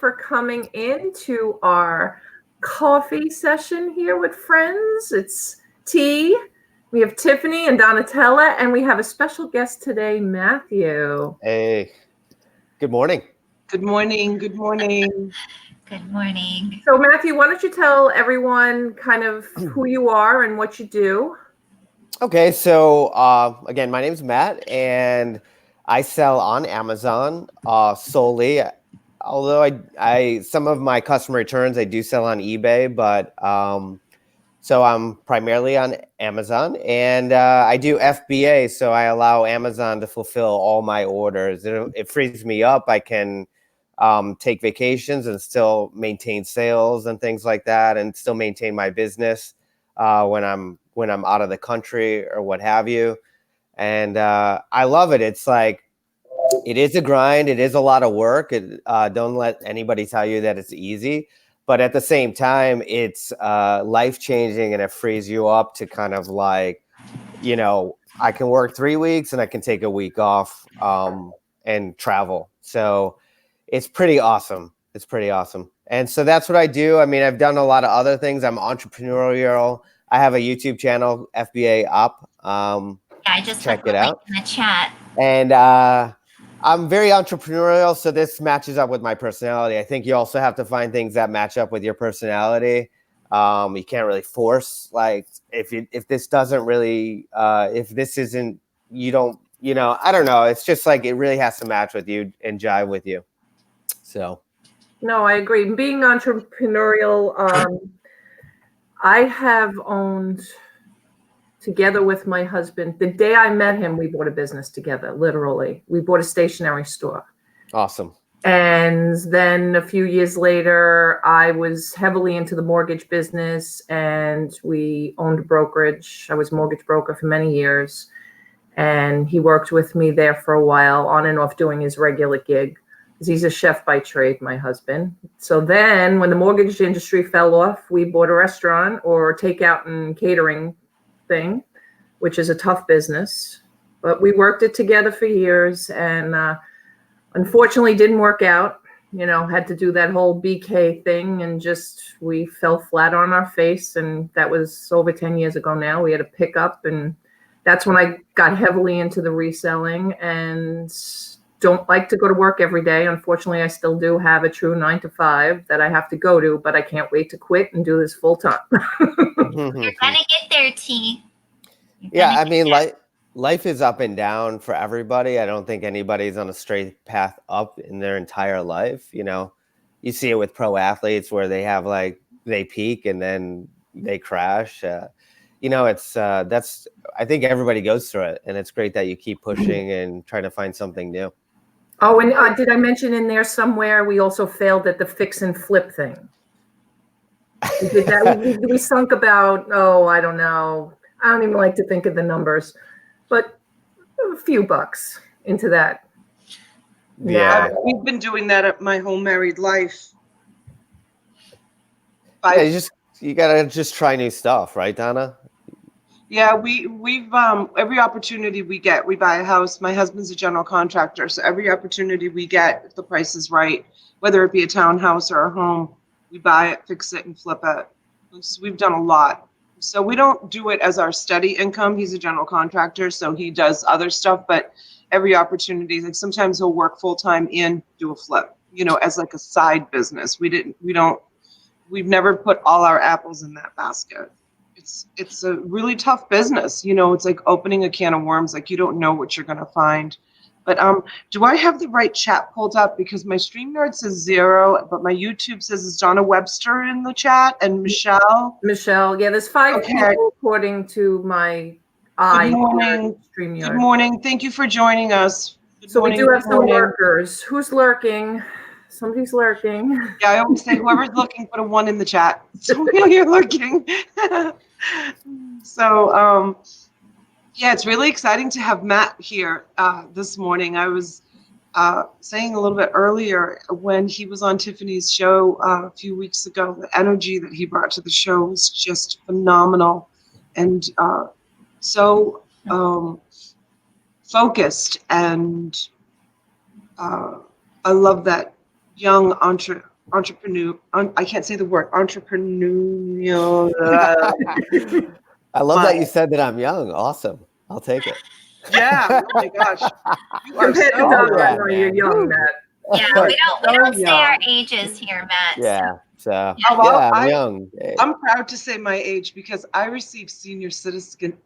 for coming into our coffee session here with friends. It's tea. We have Tiffany and Donatella, and we have a special guest today, Matthew. Hey, good morning. Good morning. Good morning. Good morning. So, Matthew, why don't you tell everyone kind of who you are and what you do? Okay, so again, my name is Matt, and I sell on Amazon solely. Although I some of my customer returns I do sell on eBay, but so I'm primarily on Amazon, and I do FBA, so I allow Amazon to fulfill all my orders. It frees me up. I can take vacations and still maintain sales and things like that, and still maintain my business when I'm out of the country or what have you. And I love it. It's like, it is a grind. It is a lot of work. Don't let anybody tell you that it's easy. But at the same time, it's life-changing, and it frees you up to kind of like, I can work 3 weeks and I can take a week off and travel. So it's pretty awesome. It's pretty awesome. And so that's what I do. I mean, I've done a lot of other things. I'm entrepreneurial. I have a YouTube channel, FBA Up. I just check put it out in the chat. And I'm very entrepreneurial, so this matches up with my personality. I think you also have to find things that match up with your personality. You can't really force, like, if this doesn't really, if this isn't, you don't, I don't know. It's just like, it really has to match with you and jive with you. So. No, I agree. Being entrepreneurial, I have owned, together with my husband, the day I met him, we bought a business together, literally. We bought a stationery store. Awesome. And then a few years later, I was heavily into the mortgage business, and we owned a brokerage. I was a mortgage broker for many years. And he worked with me there for a while, on and off doing his regular gig. He's a chef by trade, my husband. So then when the mortgage industry fell off, we bought a restaurant or takeout and catering thing, which is a tough business. But we worked it together for years, and unfortunately didn't work out. Had to do that whole BK thing, and just we fell flat on our face. And that was over 10 years ago now. We had to pick up, and that's when I got heavily into the reselling, and don't like to go to work every day. Unfortunately, I still do have a true 9 to 5 that I have to go to, but I can't wait to quit and do this full time. You're gonna get there, T. Yeah, I mean, life is up and down for everybody. I don't think anybody's on a straight path up in their entire life. You see it with pro athletes where they have they peak and then they crash. I think everybody goes through it, and it's great that you keep pushing and trying to find something new. Oh, and did I mention in there somewhere we also failed at the fix and flip thing? We did that. we sunk about, I don't know. I don't even like to think of the numbers, but a few bucks into that. Yeah. We've been doing that my whole married life. You gotta just try new stuff, right, Donna? Yeah, we've every opportunity we get, we buy a house. My husband's a general contractor, so every opportunity we get, if the price is right, whether it be a townhouse or a home, we buy it, fix it, and flip it. So we've done a lot. So we don't do it as our steady income. He's a general contractor, so he does other stuff, but every opportunity, like sometimes he'll work full time and do a flip, as like a side business. We've never put all our apples in that basket. It's a really tough business. It's like opening a can of worms. Like, you don't know what you're going to find. But do I have the right chat pulled up? Because my StreamYard says 0, but my YouTube says it's Donna Webster in the chat and Michelle. Yeah, there's 5 people according to my Good morning. StreamYard. Good morning. Thank you for joining us. We do have some lurkers. Who's lurking? Somebody's lurking. Yeah, I always say whoever's looking, put a 1 in the chat. So we know you're looking. So, yeah, it's really exciting to have Matt here this morning. I was saying a little bit earlier when he was on Tiffany's show a few weeks ago, the energy that he brought to the show was just phenomenal, and so focused. And I love that young I can't say the word entrepreneurial. I love that you Mind. said that I'm young. Awesome. I'll take it. Yeah. Oh my gosh. You are Compared to so Oh, Doug, yeah, I know you're man. young, Woo. Matt. Yeah, You're we so don't say our young. ages here, Matt. So, Yeah. So Oh, yeah, well, I'm young. Hey. I'm proud to say my age because I receive senior citizen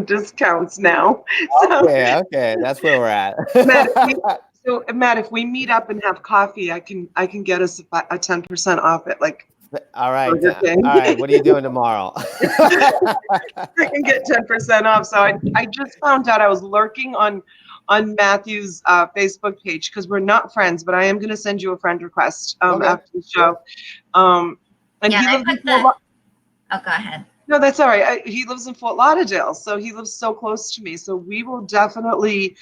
discounts now. So Okay. That's where we're at. Matt, if we meet up and have coffee, I can get us a 10% off it, like All right. Burger All King. right. What are you doing tomorrow? I can get 10% off. So I just found out I was lurking on Matthew's Facebook page because we're not friends, but I am going to send you a friend request Okay. after the show. And yeah, he I lives in put Fort the. Oh, go ahead. No, that's all right. He lives in Fort Lauderdale, so he lives so close to me. So we will definitely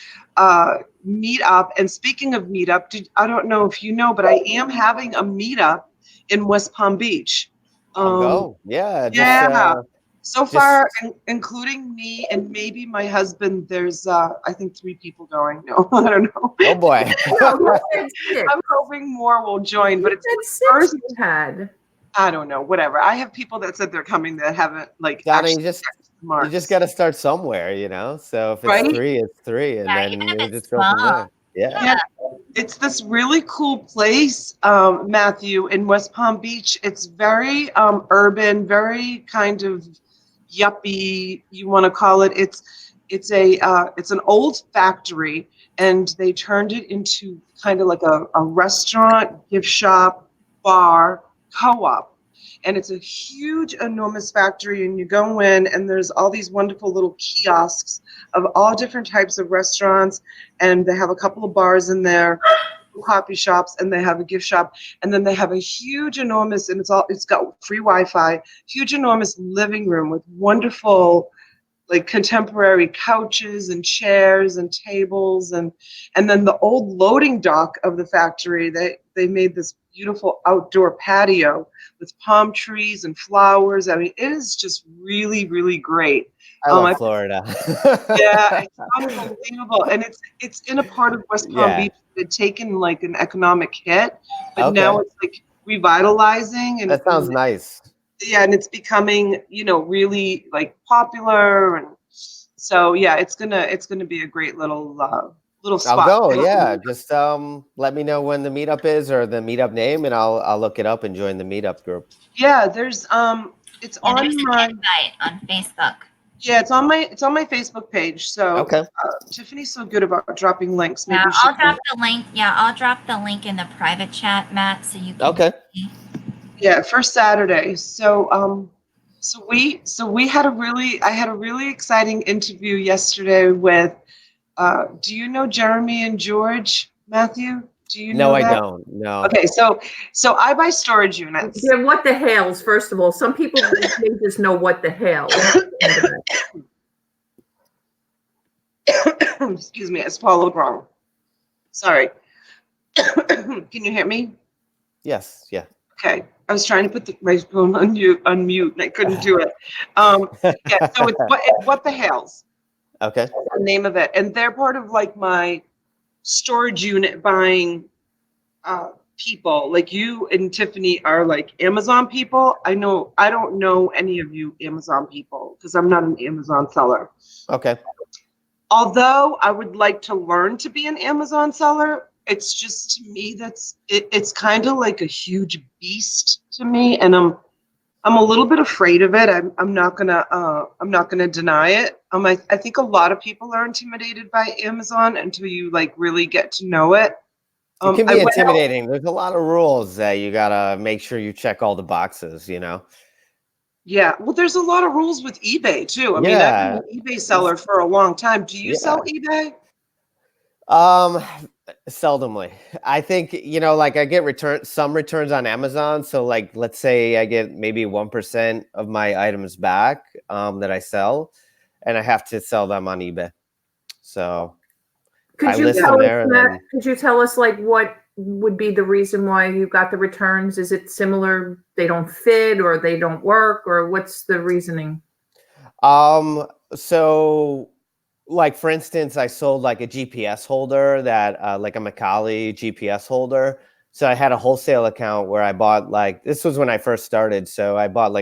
meet up. And speaking of meetup, I don't know if you know, but I am having a meetup in West Palm Beach. I'll go. Yeah. Yeah. So Just far, including me and maybe my husband, there's I think 3 people going. No, I don't know. oh boy. No, you said six. I'm hoping more will join, but You it's said first. six you had. I don't know. Whatever. I have people that said they're coming that haven't like Donna, actually you checked the marks. just got to start somewhere, you know. So if it's Right? 3, it's 3, and Yeah, then even if you it's just go from small. there. Yeah. Yeah, it's this really cool place, Matthew, in West Palm Beach. It's very urban, very kind of yuppie, you want to call it. It's an old factory, and they turned it into kind of like a restaurant, gift shop, bar, co-op. And it's a huge, enormous factory, and you go in, and there's all these wonderful little kiosks of all different types of restaurants, and they have a couple of bars in there, coffee shops, and they have a gift shop, and then they have a huge, enormous, and it's got free Wi-Fi, huge, enormous living room with wonderful, like contemporary couches and chairs and tables, and then the old loading dock of the factory. They made this beautiful outdoor patio with palm trees and flowers. I mean, it is just really, really great. I Um, love I Florida. yeah, it's unbelievable, and it's in a part of West Palm Yeah. Beach that had taken like an economic hit, but Okay. now it's like revitalizing, and That sounds nice. yeah, and it's becoming really like popular, and so yeah, it's gonna be a great little I'll spot. go. Yeah. Just let me know when the meetup is or the meetup name, and I'll look it up and join the meetup group. Yeah, there's it's Yeah, on there's an my invite on Facebook. yeah, it's on my Facebook page. So Okay. Tiffany's so good about dropping links. Yeah, Maybe she I'll can. drop the link. Yeah, I'll drop the link in the private chat, Matt, so you can Okay. see. Yeah, first Saturday. So we had I had a really exciting interview yesterday with do you know Jeremy and George, Matthew? Do you No, know I that? don't. No. Okay, so I buy storage units. Yeah, what the hails, first of all. Some people they just know what the hell. Excuse me, I swallowed wrong. Sorry. Can you hear me? Yes. Yeah. Okay. I was trying to put my phone on mute, and I couldn't do it. Yeah, so it's what the Hales, Okay. the name of it, and they're part of like my storage unit buying people. Like you and Tiffany are like Amazon people. I don't know any of you Amazon people because I'm not an Amazon seller. Okay. Although I would like to learn to be an Amazon seller, it's just to me it's kind of like a huge beast to me, and I'm a little bit afraid of it. I'm not gonna deny it. I think a lot of people are intimidated by Amazon until you like really get to know it. It can I be went out- intimidating. There's a lot of rules that you gotta make sure you check all the boxes, you know? Yeah, well, there's a lot of rules with eBay too. I mean, Yeah. I've been an eBay seller for a long time. Do you Yeah. sell eBay? Seldomly. I think, like I get some returns on Amazon. So like, let's say I get maybe 1% of my items back that I sell, and I have to sell them on eBay. So I Could you list tell them us, there and Matt, then could you tell us like what would be the reason why you got the returns? Is it similar? They don't fit or they don't work, or what's the reasoning? so like for instance, I sold like a GPS holder that like a Macali GPS holder So I had a wholesale account where I bought this was when I first started. So I bought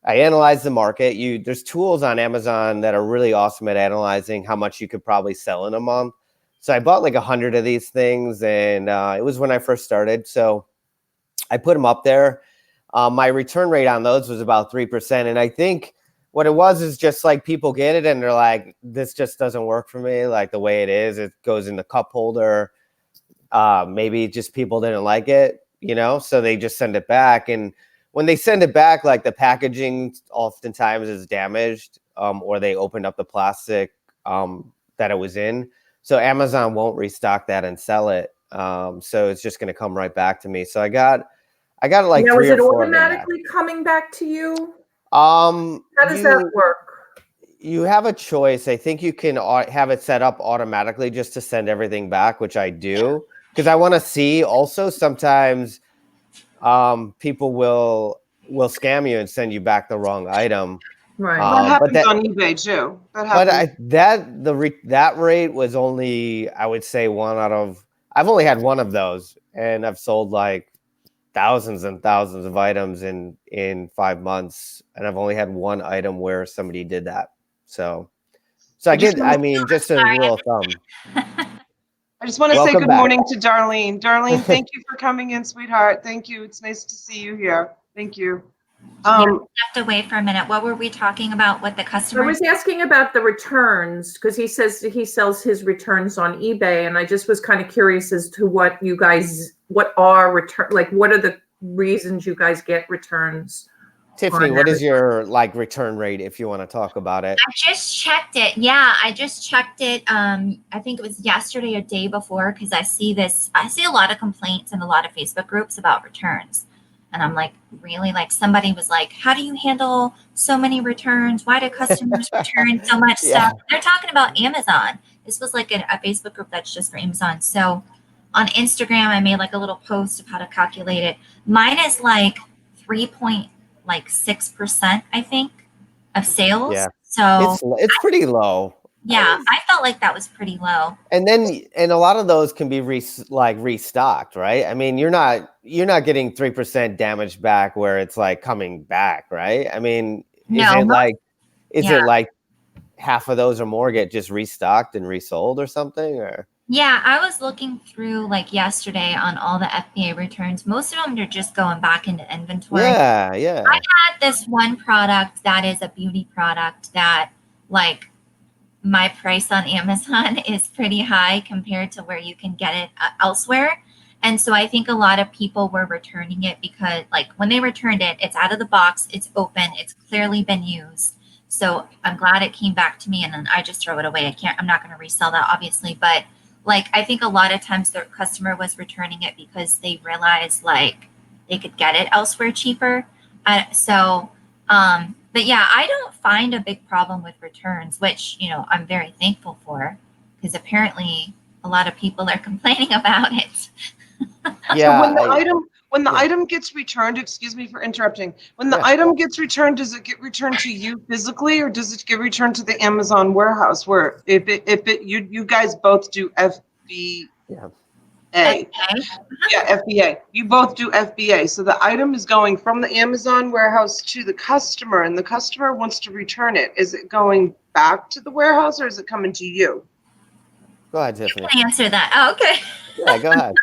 I analyzed the market. There's tools on Amazon that are really awesome at analyzing how much you could probably sell in a month. So I bought 100 of these things, and it was when I first started. So I put them up there. My return rate on those was about 3%. And I think what it was is just people get it and they're like, this just doesn't work for me. The way it is, it goes in the cup holder. Maybe just people didn't like it, so they just send it back. And when they send it back, the packaging oftentimes is damaged, or they opened up the plastic that it was in. So Amazon won't restock that and sell it. So it's just going to come right back to me. So I got Now, 3 is or it 4 of them back. automatically coming back to you? How does that work? You have a choice. I think you can have it set up automatically just to send everything back, which I do, because I want to see. Also, sometimes people will scam you and send you back the wrong item. Right. That happens on eBay too. That rate was only, I would say, I've only had one of those, and I've sold thousands and thousands of items in 5 months, and I've only had one item where somebody did that. So just a rule of thumb. I just want to say Welcome good back. morning to Darlene. Darlene, thank you for coming in, sweetheart. Thank you. It's nice to see you here. Thank you. Stepped away for a minute. What were we talking about with the I customer? was asking about the returns because he says he sells his returns on eBay, and I just was kind of curious as to what are the reasons you guys get returns? Tiffany, what is your return rate if you want to talk about it? I just checked it. Yeah, I just checked it. I think it was yesterday or day before, because I see a lot of complaints in a lot of Facebook groups about returns. And I'm like, really? Somebody was like, how do you handle so many returns? Why do customers return so much stuff? They're talking about Amazon. This was a Facebook group that's just for Amazon. So on Instagram, I made a little post of how to calculate it. Mine is 3.6%, I think, of sales. Yeah. So it's pretty low. Yeah, I felt like that was pretty low. And a lot of those can be restocked, right? I mean, you're not getting 3% damage back where it's coming back, right? I mean, is it half of those or more get just restocked and resold or something? Or yeah, I was looking through yesterday on all the FBA returns. Most of them are just going back into inventory. Yeah. I had this one product that is a beauty product that my price on Amazon is pretty high compared to where you can get it elsewhere. And so I think a lot of people were returning it because when they returned it, it's out of the box, it's open, it's clearly been used. So I'm glad it came back to me, and then I just throw it away. I'm not going to resell that, obviously. But I think a lot of times their customer was returning it because they realized they could get it elsewhere cheaper. But yeah, I don't find a big problem with returns, which, I'm very thankful for, because apparently a lot of people are complaining about it. Yeah. So when the item gets returned, excuse me for interrupting, when the item gets returned, does it get returned to you physically, or does it get returned to the Amazon warehouse where you guys both do FBA? Okay. Yeah, FBA. You both do FBA. So the item is going from the Amazon warehouse to the customer, and the customer wants to return it. Is it going back to the warehouse, or is it coming to you? Go ahead, Tiffany. You can answer that. Oh, okay. Yeah, go ahead.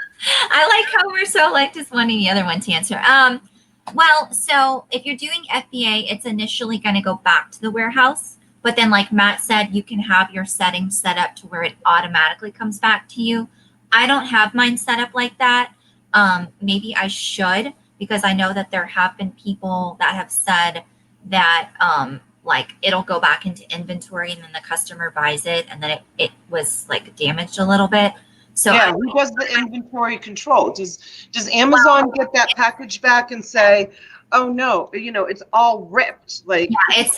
I like how we're so just wanting the other one to answer. Well, so if you're doing FBA, it's initially going to go back to the warehouse. But then, like Matt said, you can have your settings set up to where it automatically comes back to you. I don't have mine set up like that. Maybe I should, because I know that there have been people that have said that it'll go back into inventory and then the customer buys it and then it was damaged a little bit. So yeah, who does the inventory control? Does Amazon get that package back and say, oh no, it's all ripped, let's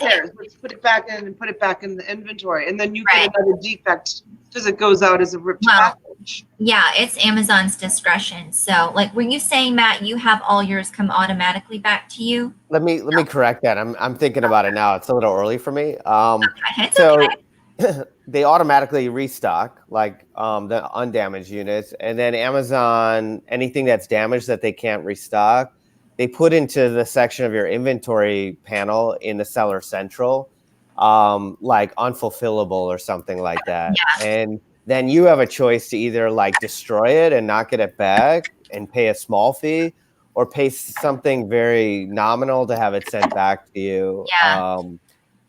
put it back in and put it back in the inventory, and then you get another defect because it goes out as a ripped package? Yeah, it's Amazon's discretion. So were you saying, Matt, you have all yours come automatically back to you? Let me correct that. I'm thinking about it now. It's a little early for me. It's okay. they automatically restock like the undamaged units, and then Amazon, anything that's damaged that they can't restock, they put into the section of your inventory panel in the Seller Central, like unfulfillable or something like that. Yeah. And then you have a choice to either like destroy it and not get it back and pay a small fee, or pay something very nominal to have it sent back to you. Yeah.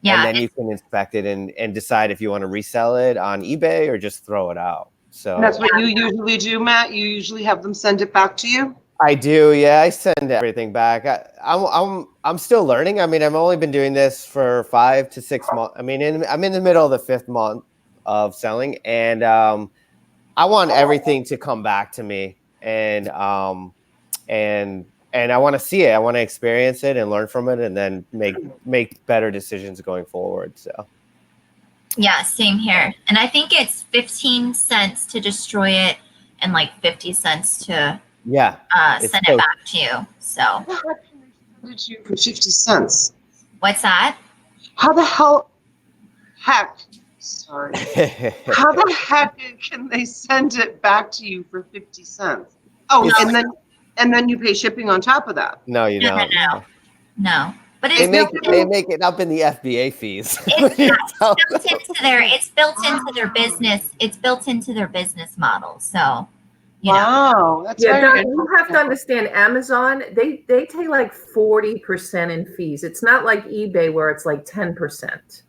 Yeah. And then you can inspect it and decide if you want to resell it on eBay or just throw it out. So And that's what you usually do, Matt? You usually have them send it back to you? I do, yeah. I send everything back. I'm still learning. I mean, I've only been doing this for 5 to 6 months. I mean, I'm in the middle of the 5th month of selling, and I want everything to come back to me, and I want to see it. I want to experience it and learn from it, and then make better decisions going forward. So. Yeah, same here. And I think it's 15 cents to destroy it and like 50 cents to send it back to you. So How the heck can they send it to you for 50 cents? what's that? How the heck can they send it back to you for 50 cents? Oh, and then you pay shipping on top of that. No, you don't. No. But They make it up in the FBA fees. It's built into their business. It's built into their business model. So, you know. Wow, that's Yeah, very Don, you have to understand Amazon, they take like 40% in fees. It's not like eBay where it's like 10%.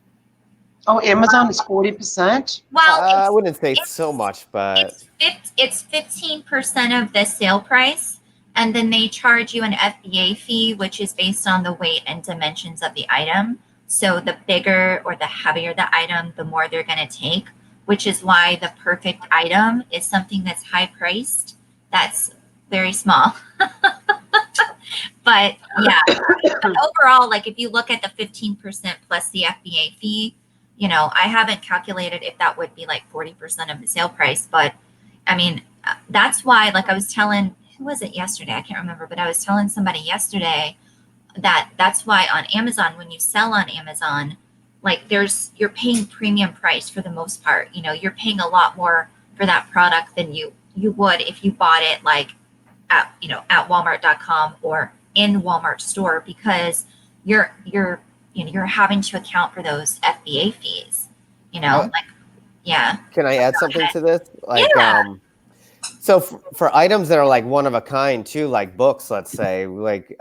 Oh, Amazon is 40%? Well, I wouldn't say so much, but it's 15% of the sale price, and then they charge you an FBA fee, which is based on the weight and dimensions of the item. So the bigger or the heavier the item, the more they're going to take, which is why the perfect item is something that's high priced, that's very small. But yeah, overall, like if you look at the 15% plus the FBA fee, you know, I haven't calculated if that would be like 40% of the sale price, but I mean, that's why, like I was telling, who was it yesterday? I can't remember, but I was telling somebody yesterday that's why on Amazon, when you sell on Amazon, like you're paying premium price for the most part. You know, you're paying a lot more for that product than you would if you bought it like at Walmart.com or in Walmart store, because you're having to account for those FBA fees. You know, yeah. Can I add something to this? Like, yeah. So for items that are like one of a kind too, like books, let's say, like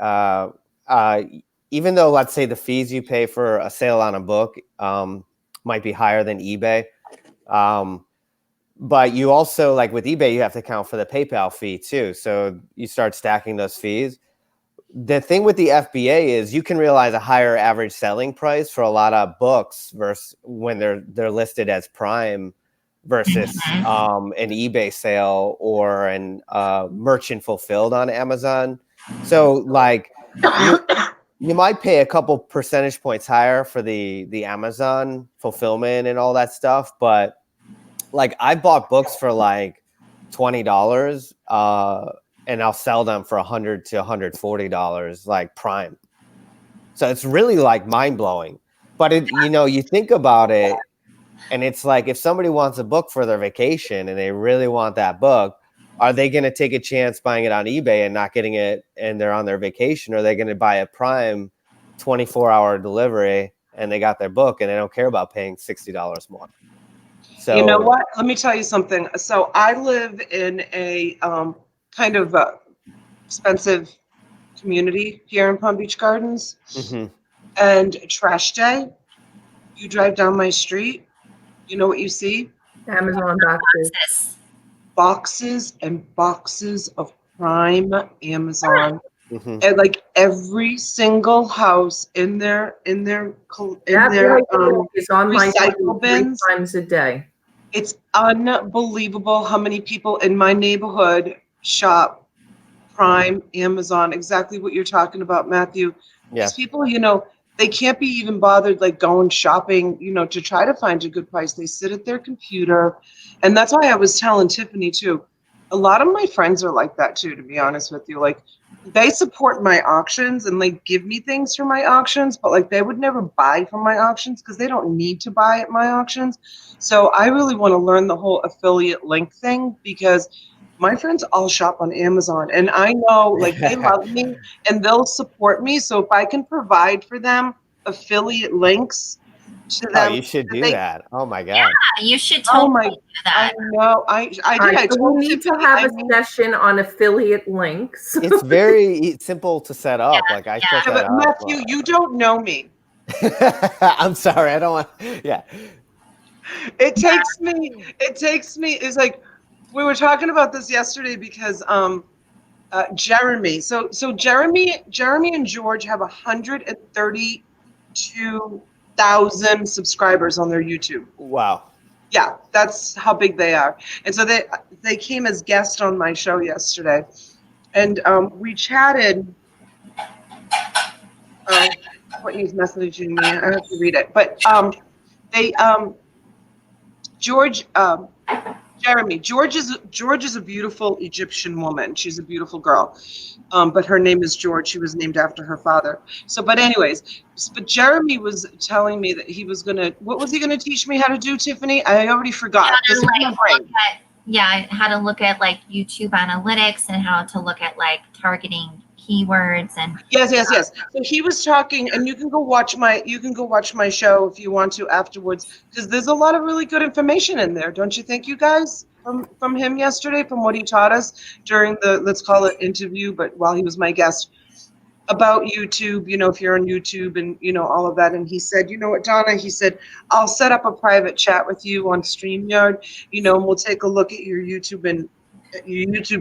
even though, let's say, the fees you pay for a sale on a book might be higher than eBay, but you also, like with eBay, you have to account for the PayPal fee too. So you start stacking those fees. The thing with the FBA is you can realize a higher average selling price for a lot of books versus when they're listed as Prime versus an eBay sale or an merchant fulfilled on Amazon. So like you might pay a couple percentage points higher for the Amazon fulfillment and all that stuff, but like I bought books for like $20 and I'll sell them for $100 to $140 like Prime. So it's really like mind blowing. But you think about it, and it's like if somebody wants a book for their vacation and they really want that book, are they going to take a chance buying it on eBay and not getting it and they're on their vacation? Or are they going to buy a Prime 24-hour delivery and they got their book and they don't care about paying $60 more? So you know what? Let me tell you something. So I live in a kind of expensive community here in Palm Beach Gardens. Mm-hmm. And trash day, you drive down my street, you know what you see? Amazon boxes. Boxes and boxes of Prime Amazon. Mm-hmm. And like every single house in their Is on my recycle bins 3 times a day. It's unbelievable how many people in my neighborhood shop Prime Amazon. Exactly what you're talking about, Matthew. Yeah. These people, they can't be even bothered like going shopping, to try to find a good price. They sit at their computer. And that's why I was telling Tiffany too, A lot of my friends are like that too, to be honest with you. Like they support my auctions and like give me things for my auctions, but like they would never buy from my auctions because they don't need to buy at my auctions. So I really want to learn the whole affiliate link thing because my friends all shop on Amazon and I know like they love me and they'll support me. So if I can provide for them affiliate links to Oh, them, you should that do they, that. Oh my God. You should oh totally my, do I that. know, I All did. I right, so told we need to Tiffany, have I a session on affiliate links. It's very simple to set up. Like I set yeah, that but up. Matthew, you don't know me. I'm sorry. I don't want. Yeah. It takes me, it's like, we were talking about this yesterday because Jeremy, so Jeremy and George have 132,000 subscribers on their YouTube. Wow. Yeah, that's how big they are. And so they came as guests on my show yesterday. And we chatted. Courtney's messaging me. I have to read it. But they George Jeremy, George is a beautiful Egyptian woman. She's a beautiful girl. But her name is George. She was named after her father. So, but anyways, but Jeremy was telling me that he was what was he gonna teach me how to do, Tiffany? I already forgot. This is my brain. How to look at like YouTube analytics and how to look at like targeting keywords and Yes. So he was talking, and you can go watch my show if you want to afterwards, because there's a lot of really good information in there, don't you think, you guys? From him yesterday, from what he taught us during the, let's call it interview, but while he was my guest, about YouTube, if you're on YouTube and all of that. And he said, you know what, Donna, he said, I'll set up a private chat with you on StreamYard, and we'll take a look at your YouTube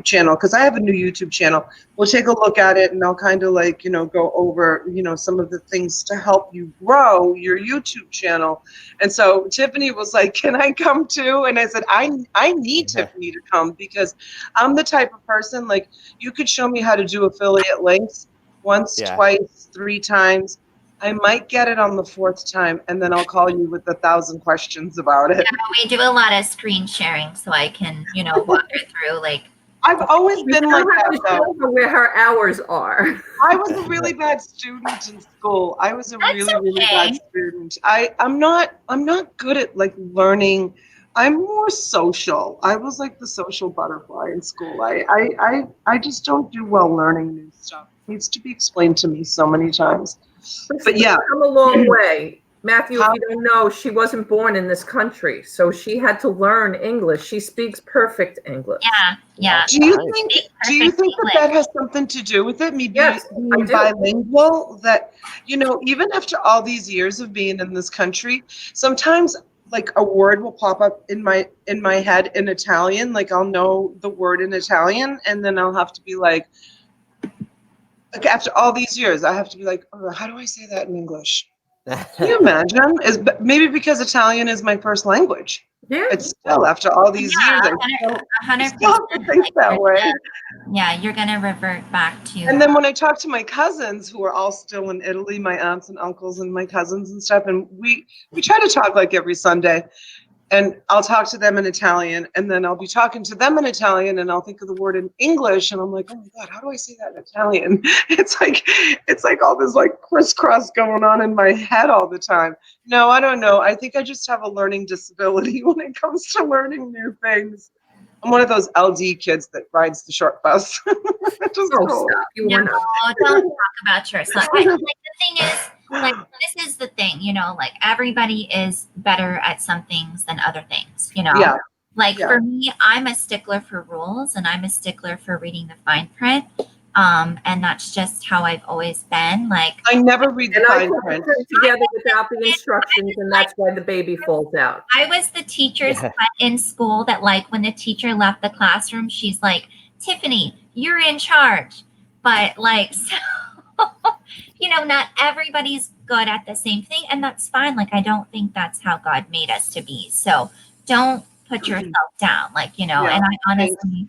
channel, because I have a new YouTube channel. We'll take a look at it and I'll kind of like, go over, some of the things to help you grow your YouTube channel. And so Tiffany was like, can I come too? And I said, I need Tiffany to come, because I'm the type of person, like, you could show me how to do affiliate links once, twice, 3 times. I might get it on the 4th time, and then I'll call you with 1,000 questions about it. Yeah, we do a lot of screen sharing, so I can, walk her through. Like, I've always been like that, though. Where her hours are. I was a really bad student in school. I was a really bad student. I'm not good at like learning. I'm more social. I was like the social butterfly in school. I just don't do well learning new stuff. It needs to be explained to me so many times. But yeah, come a long way. Matthew, if you don't know, she wasn't born in this country, so she had to learn English. She speaks perfect English. Yeah. Do you think that has something to do with it? Me being bilingual? That, even after all these years of being in this country, sometimes like a word will pop up in my head in Italian. Like I'll know the word in Italian, and then I'll have to be like after all these years, I have to be like, oh, how do I say that in English? Can you imagine? Maybe because Italian is my first language. Yeah. It's still, after all these years, I still have to think that way. Yeah, you're going to revert back to... And then when I talk to my cousins, who are all still in Italy, my aunts and uncles and my cousins and stuff, and we try to talk like every Sunday, and I'll talk to them in Italian, and then I'll be talking to them in Italian, and I'll think of the word in English, and I'm like, oh my God, how do I say that in Italian? It's like all this like crisscross going on in my head all the time. No, I don't know. I think I just have a learning disability when it comes to learning new things. I'm one of those LD kids that rides the short bus. Just don't talk about yourself. Like, the thing is, like, this is the thing, like everybody is better at some things than other things, Yeah. Like for me, I'm a stickler for rules and I'm a stickler for reading the fine print. And that's just how I've always been. Like, I never read the fine print together without the instructions, and that's why the baby falls out. I was the teacher's pet in school that, like, when the teacher left the classroom, she's like, Tiffany, you're in charge. But like, so, not everybody's good at the same thing, and that's fine. Like, I don't think that's how God made us to be. So don't put yourself down, like, and I honestly,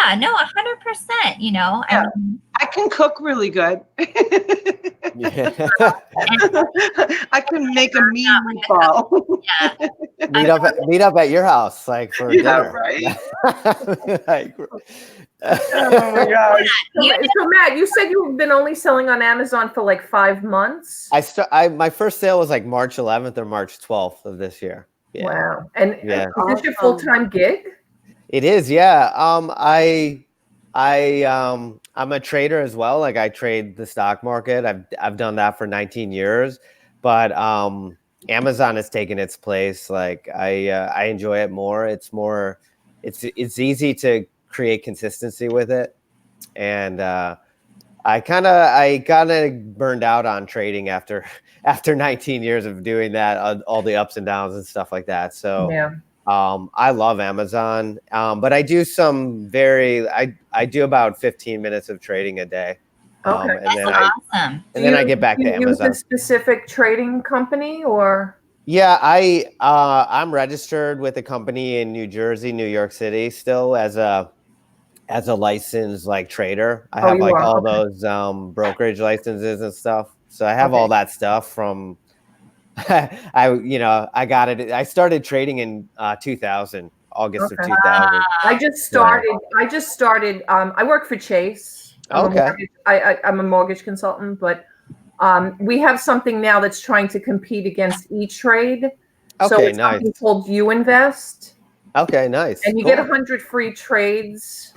100%, I can cook really good. Yeah. I can make a mean meatball. Yeah. Meet up at your house, like for Yeah, dinner. right. Like, Oh my gosh. So Matt, you said you've been only selling on Amazon for like 5 months. my first sale was like March 11th or March 12th of this year. Yeah. Wow. And Yeah. is this your Awesome. full-time gig? It is, yeah. I'm a trader as well. Like I trade the stock market. I've done that for 19 years, but Amazon has taken its place. Like I enjoy it more. It's easy to create consistency with it, and I kind of burned out on trading after 19 years of doing that, all the ups and downs and stuff like that. So. Yeah. I love Amazon, but I do I do about 15 minutes of trading a day. Okay. And That's then awesome. I get back do to you use Amazon. a specific trading company or? Yeah, I'm registered with a company in New Jersey, New York City still as a licensed like trader. I have you like are? all Okay. those brokerage licenses and stuff. So I have all that stuff from I got it. I started trading in 2000, August of Okay. 2000. I just started. I work for Chase. Okay. I'm a mortgage consultant, but we have something now that's trying to compete against E-Trade. So Okay, it's nice. something called UInvest, Okay, nice. and you Cool. get 100 free trades.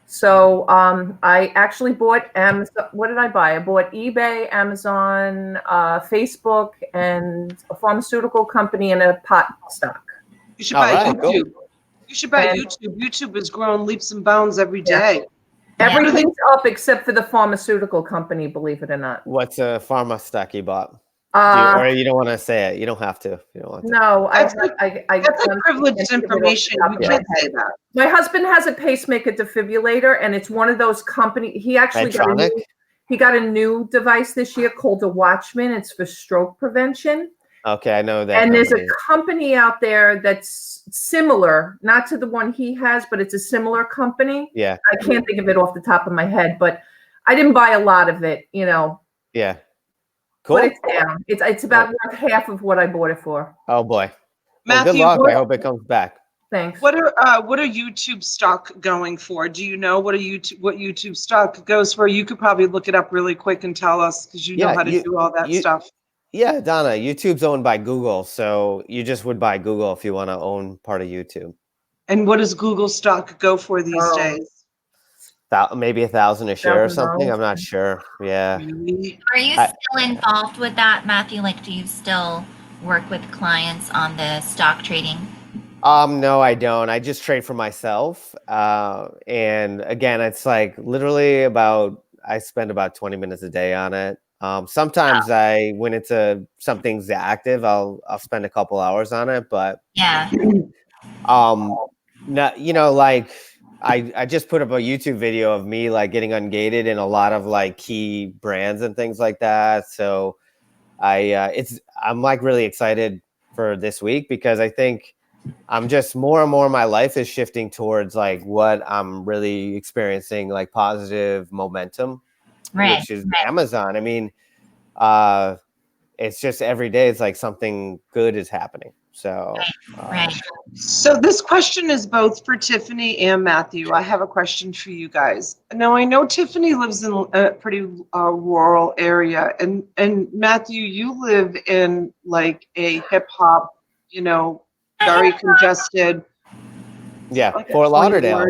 So I actually bought Amazon. What did I buy? I bought eBay, Amazon, Facebook, and a pharmaceutical company and a pot stock. You should buy Alright, cool. YouTube. You should buy And- YouTube. YouTube has grown leaps and bounds every Yeah. day. Everything's up except for the pharmaceutical company, believe it or not. What's a pharma stock you bought? Or you don't want to say it. You don't have to. If you don't want to. No, That's I That's can't privileged think of it off the information. top You of my can't head. say that. My husband has a pacemaker defibrillator, and it's one of those company. He actually got a new device this year called the Watchman. It's for stroke prevention. Okay, I know that. And there's a company. company out there that's similar, not to the one he has, but it's a similar company. Yeah, I can't think of it off the top of my head, but I didn't buy a lot of it, yeah. Cool. But it's down. It's about worth half of what I bought it for. Oh boy. Well, good Matthew, luck. I hope it comes back. Thanks. what are YouTube stock going for? Do you know what YouTube stock goes for? You could probably look it up really quick and tell us because you know Yeah, how to do all that stuff. Yeah, Donna, YouTube's owned by Google, so you just would buy Google if you want to own part of YouTube. And what does Google stock go for these days? Maybe 1,000 a share or $1,000. something. I'm not sure. Yeah. Really? Are you still involved with that, Matthew? Like, do you still work with clients on the stock trading? No, I don't. I just trade for myself. And again, it's like literally I spend about 20 minutes a day on it. Sometimes when it's something's active, I'll spend a couple hours on it, but Yeah. not, like I just put up a YouTube video of me like getting ungated in a lot of like key brands and things like that. So I'm like really excited for this week because I think I'm just more and more my life is shifting towards like what I'm really experiencing, like positive momentum, which is Amazon. I mean, it's just every day it's like something good is happening. So, So this question is both for Tiffany and Matthew. I have a question for you guys. Now I know Tiffany lives in a pretty rural area, and Matthew, you live in like a hip hop, very congested. Yeah, like Fort Lauderdale.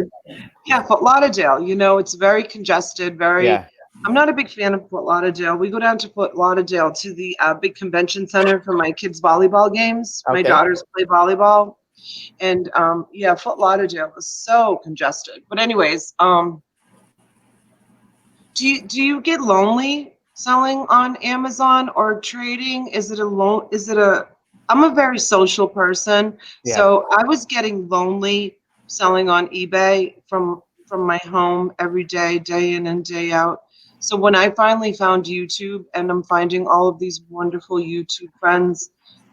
Yeah, Fort Lauderdale. It's very congested. Yeah. I'm not a big fan of Fort Lauderdale. We go down to Fort Lauderdale to the big convention center for my kids' volleyball games. Okay. My daughters play volleyball. And Fort Lauderdale is so congested. But anyways, do you get lonely selling on Amazon or trading? I'm a very social person. Yeah. So I was getting lonely selling on eBay from my home every day, day in and day out. So when I finally found YouTube and I'm finding all of these wonderful YouTube friends,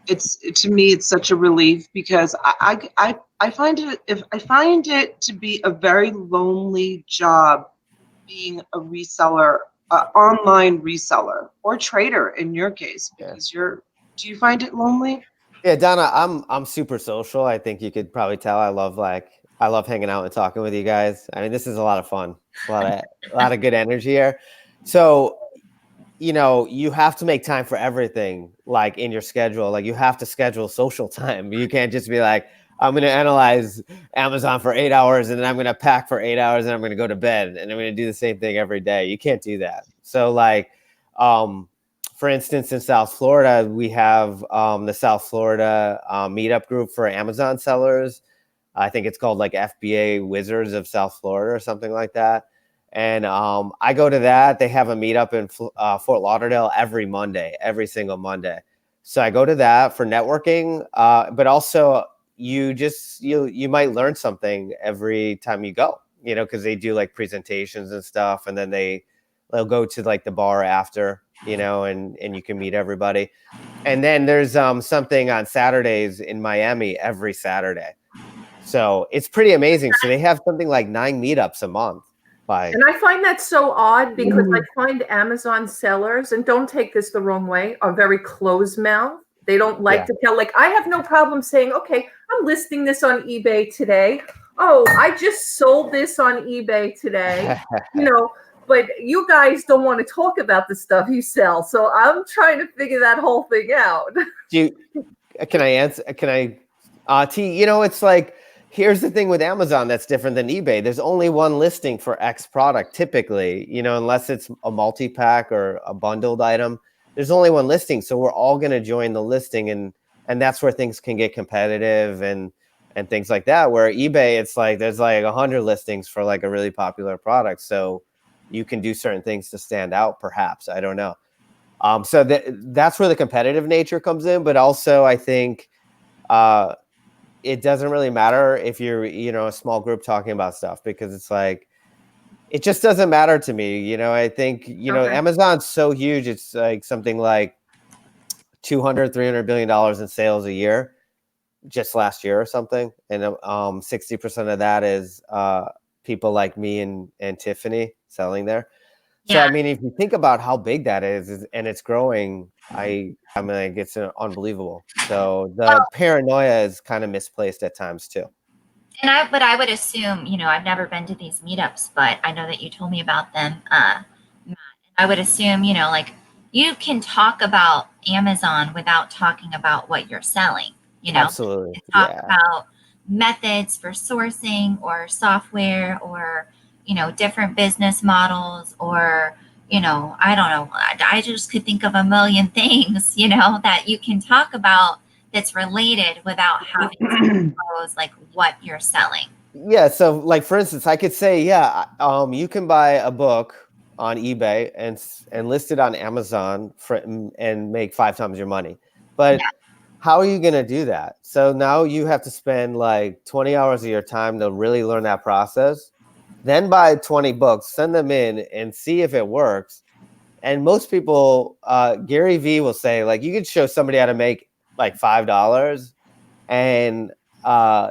to me it's such a relief because I find it to be a very lonely job being a reseller, online reseller or trader in your case, because do you find it lonely? Yeah, Donna, I'm super social. I think you could probably tell. I love hanging out and talking with you guys. I mean, this is a lot of fun. It's a lot of good energy here. So, you know, you have to make time for everything, like in your schedule. Like you have to schedule social time. You can't just be like, I'm going to analyze Amazon for 8 hours and then I'm going to pack for 8 hours and I'm going to go to bed and I'm going to do the same thing every day. You can't do that. So like, for instance, in South Florida, we have the South Florida meetup group for Amazon sellers. I think it's called like FBA Wizards of South Florida or something like that. And I go to that. They have a meetup in Fort Lauderdale every single Monday. So I go to that for networking, but also you might learn something every time you go, you know, because they do like presentations and stuff, and then they'll go to like the bar after, you know, and you can meet everybody. And then there's something on Saturdays in Miami every Saturday. So it's pretty amazing. So they have something like 9 meetups a month. And I find that so odd because I find Amazon sellers, and don't take this the wrong way, are very closed mouth. They don't like to tell, like, I have no problem saying, okay, I'm listing this on eBay today. Oh, I just sold this on eBay today, you know, but you guys don't want to talk about the stuff you sell. So I'm trying to figure that whole thing out. Can I answer? T, you know, it's like, here's the thing with Amazon that's different than eBay. There's only one listing for X product typically, you know, unless it's a multi-pack or a bundled item. There's only one listing. So we're all going to join the listing, and that's where things can get competitive and things like that. Where eBay, it's like there's like 100 listings for like a really popular product. So you can do certain things to stand out, perhaps. I don't know. So that's where the competitive nature comes in. But also, I think it doesn't really matter if you're, you know, a small group talking about stuff, because it's like, it just doesn't matter to me. You know, I think, you know, Amazon's so huge. It's like something like $200-300 billion in sales a year, just last year or something. And 60% of that is people like me and Tiffany selling there. So, I mean, if you think about how big that is and it's growing, I mean, like, it's unbelievable. So the paranoia is kind of misplaced at times too. And I would assume, you know, I've never been to these meetups, but I know that you told me about them, Matt. I would assume, you know, like you can talk about Amazon without talking about what you're selling, you know. Absolutely. Talk about methods for sourcing or software or, you know, different business models, or, you know, I don't know. I just could think of a million things, you know, that you can talk about that's related without having to expose like what you're selling. Yeah. So like, for instance, I could say, you can buy a book on eBay and list it on Amazon and make 5 times your money. But how are you going to do that? So now you have to spend like 20 hours of your time to really learn that process. Then buy 20 books, send them in and see if it works. And most people, Gary Vee will say, like, you could show somebody how to make like $5 and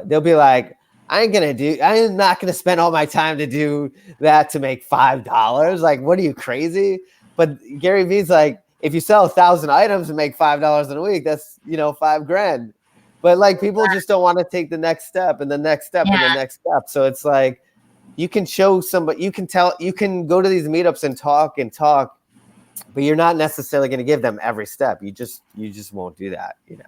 they'll be like, I'm not going to spend all my time to do that to make $5. Like, what are you, crazy? But Gary Vee's like, if you sell 1,000 items and make $5 in a week, that's, you know, $5,000. But like, people just don't want to take the next step and the next step and the next step. So it's like, you can show somebody, you can go to these meetups and talk, but you're not necessarily going to give them every step. You just won't do that, you know?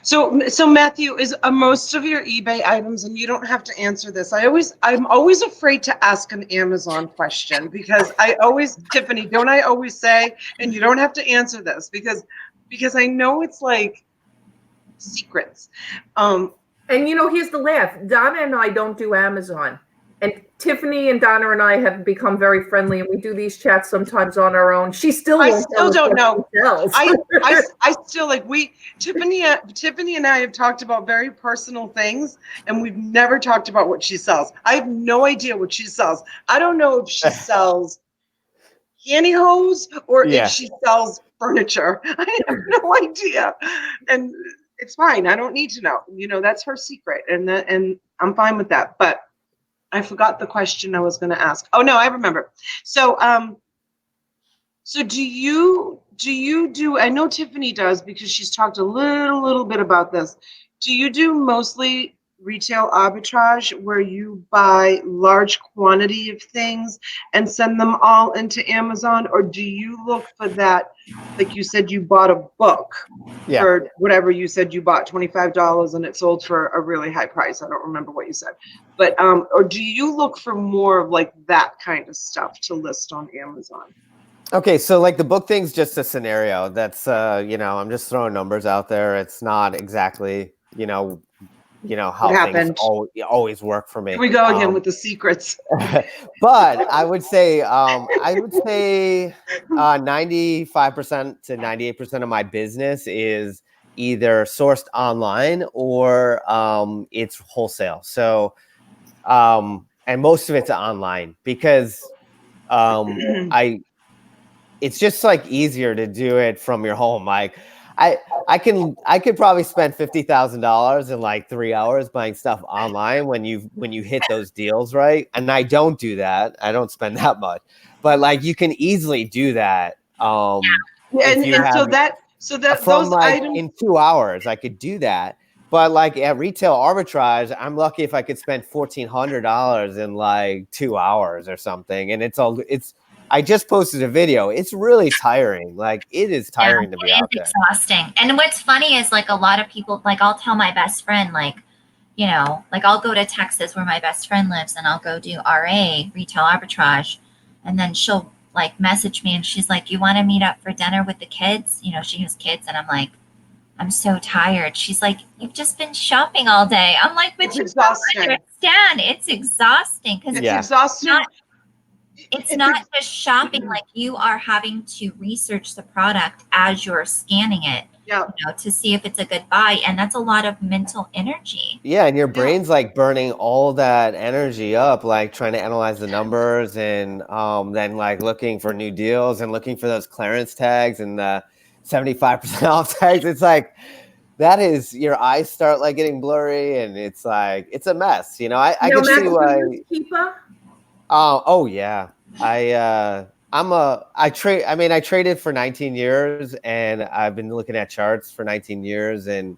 So Matthew, is most of your eBay items, and you don't have to answer this. I'm always afraid to ask an Amazon question because Tiffany, don't I always say, and you don't have to answer this because I know it's like secrets. And you know, here's the laugh. Donna and I don't do Amazon. And Tiffany and Donna and I have become very friendly, and we do these chats sometimes on our own. She still I still don't know. I still like Tiffany and I have talked about very personal things, and we've never talked about what she sells. I have no idea what she sells. I don't know if she sells pantyhose or if she sells furniture. I have no idea, and it's fine. I don't need to know. You know, that's her secret, and I'm fine with that. But I forgot the question I was going to ask. Oh no, I remember. So, so do you do? I know Tiffany does because she's talked a little bit about this. Do you do mostly retail arbitrage where you buy large quantity of things and send them all into Amazon, or do you look for that? Like you said, you bought a book Yeah. for whatever you said you bought, $25, and it sold for a really high price. I don't remember what you said, but or do you look for more of like that kind of stuff to list on Amazon? Okay, so like the book thing's just a scenario. That's I'm just throwing numbers out there. It's not exactly how What things happened? always work for me. Here we go again with the secrets. But I would say 95% to 98% of my business is either sourced online or it's wholesale. So and most of it's online because it's just like easier to do it from your home. Like I could probably spend $50,000 in like 3 hours buying stuff online when you hit those deals, right? And I don't do that. I don't spend that much, but like you can easily do that. If you have so that from those like items. in 2 hours, I could do that. But like at retail arbitrage, I'm lucky if I could spend $1,400 in like 2 hours or something. And I just posted a video. It's really tiring. Like it is tiring to be out there. It's exhausting. And what's funny is like a lot of people, like I'll tell my best friend, like, like I'll go to Texas where my best friend lives and I'll go do RA, retail arbitrage. And then she'll like message me and she's like, you want to meet up for dinner with the kids? She has kids. And I'm like, I'm so tired. She's like, you've just been shopping all day. I'm like, but you don't understand. It's exhausting because it's exhausting. It's not just shopping, like you are having to research the product as you're scanning it, to see if it's a good buy. And that's a lot of mental energy. Yeah, and your brain's like burning all that energy up, like trying to analyze the numbers and then like looking for new deals and looking for those clearance tags and the 75% off tags. It's like that is your eyes start like getting blurry and it's like it's a mess. I can see why. Keepa? Oh yeah. I traded for 19 years and I've been looking at charts for 19 years and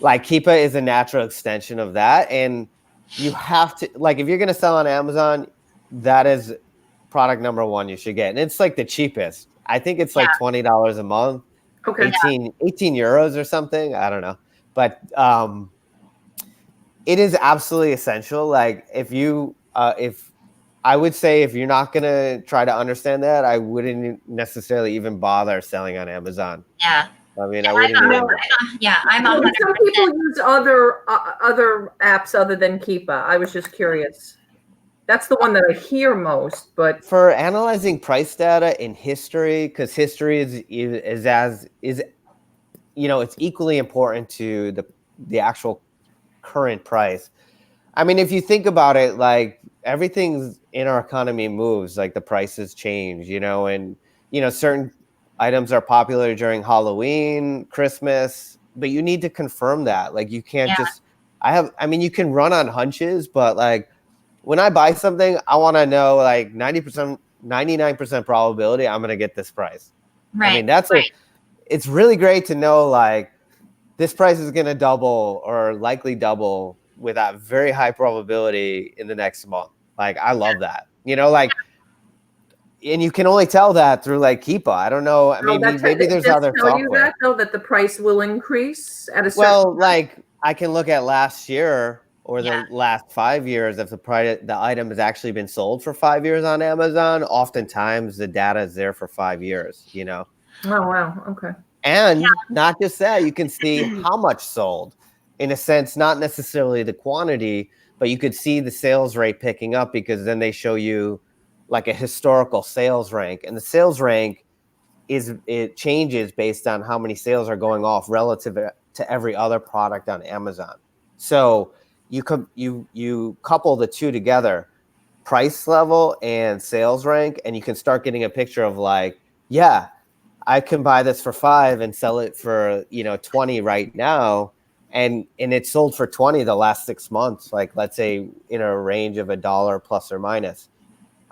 like Keepa is a natural extension of that. And you have to like, if you're going to sell on Amazon, that is product number one you should get. And it's like the cheapest. I think it's like $20 a month, okay. 18 euros or something. I don't know. But it is absolutely essential. Like I would say if you're not going to try to understand that, I wouldn't necessarily even bother selling on Amazon. Yeah. I mean, I wouldn't. I'm 100%. Some people use other apps other than Keepa. I was just curious. That's the one that I hear most. But for analyzing price data in history, because history is it's equally important to the actual current price. I mean, if you think about it, like everything in our economy moves, like the prices change, and certain items are popular during Halloween, Christmas, but you need to confirm that. Like you can't you can run on hunches, but like when I buy something, I want to know like 90%, 99% probability I'm going to get this price. Right. I mean, it's really great to know like this price is going to double or likely double with a very high probability in the next month. Like, I love that, and you can only tell that through like Keepa. I don't know. I mean, maybe there's other software. You that though, that the price will increase at a certain Well, like I can look at last year or the last 5 years if the item has actually been sold for 5 years on Amazon. Oftentimes the data is there for 5 years, Oh, wow. Okay. And not just that, you can see how much sold. In a sense, not necessarily the quantity, but you could see the sales rate picking up because then they show you like a historical sales rank. And the sales rank it changes based on how many sales are going off relative to every other product on Amazon. So you couple the two together, price level and sales rank, and you can start getting a picture of like, I can buy this for $5 and sell it for 20 right now. and it sold for 20 the last 6 months, like let's say in a range of $1 plus or minus.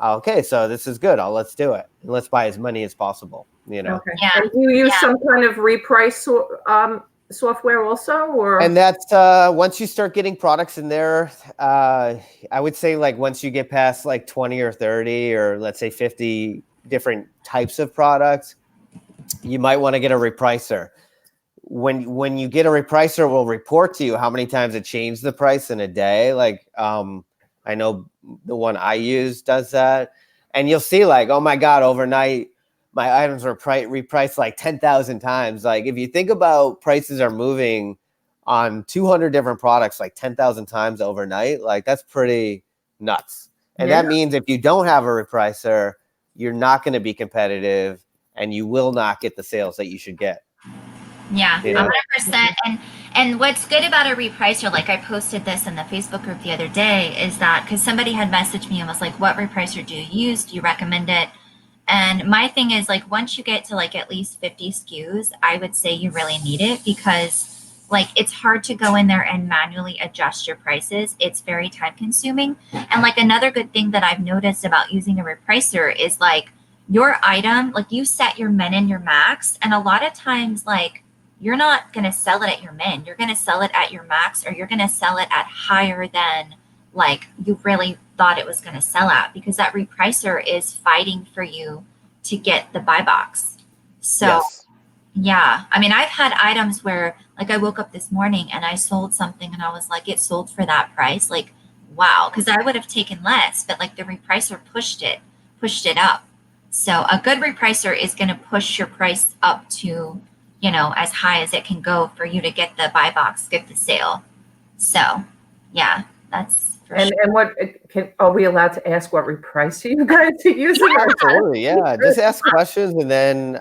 Okay, so this is good. Let's do it. Let's buy as many as possible. Okay. Yeah. And do you use Yeah. some kind of reprice software also, or? And that's once you start getting products in there, I would say like once you get past like 20 or 30 or let's say 50 different types of products, you might want to get a repricer. When you get a repricer, it will report to you how many times it changed the price in a day. Like I know the one I use does that, and you'll see like, oh my God, overnight my items were repriced like 10,000 times. Like if you think about prices are moving on 200 different products like 10,000 times overnight, like that's pretty nuts. And Yeah. that means if you don't have a repricer, you're not going to be competitive and you will not get the sales that you should get. Yeah, You know? 100%. And what's good about a repricer, like I posted this in the Facebook group the other day, is that because somebody had messaged me and was like, what repricer do you use? Do you recommend it? And my thing is like, once you get to like at least 50 SKUs, I would say you really need it because like it's hard to go in there and manually adjust your prices. It's very time consuming. And like another good thing that I've noticed about using a repricer is like your item, like you set your min and your max. And a lot of times like you're not going to sell it at your min. You're going to sell it at your max, or you're going to sell it at higher than like you really thought it was going to sell at, because that repricer is fighting for you to get the buy box. So Yes. yeah, I mean, I've had items where like I woke up this morning and I sold something and I was like, it sold for that price. Like, wow. Cause I would have taken less, but like the repricer pushed it up. So a good repricer is going to push your price up to, you know, as high as it can go for you to get the buy box, get the sale. So yeah, that's for And sure. and what are we allowed to ask what repricer you guys are using? Absolutely, yeah. Just ask questions, and then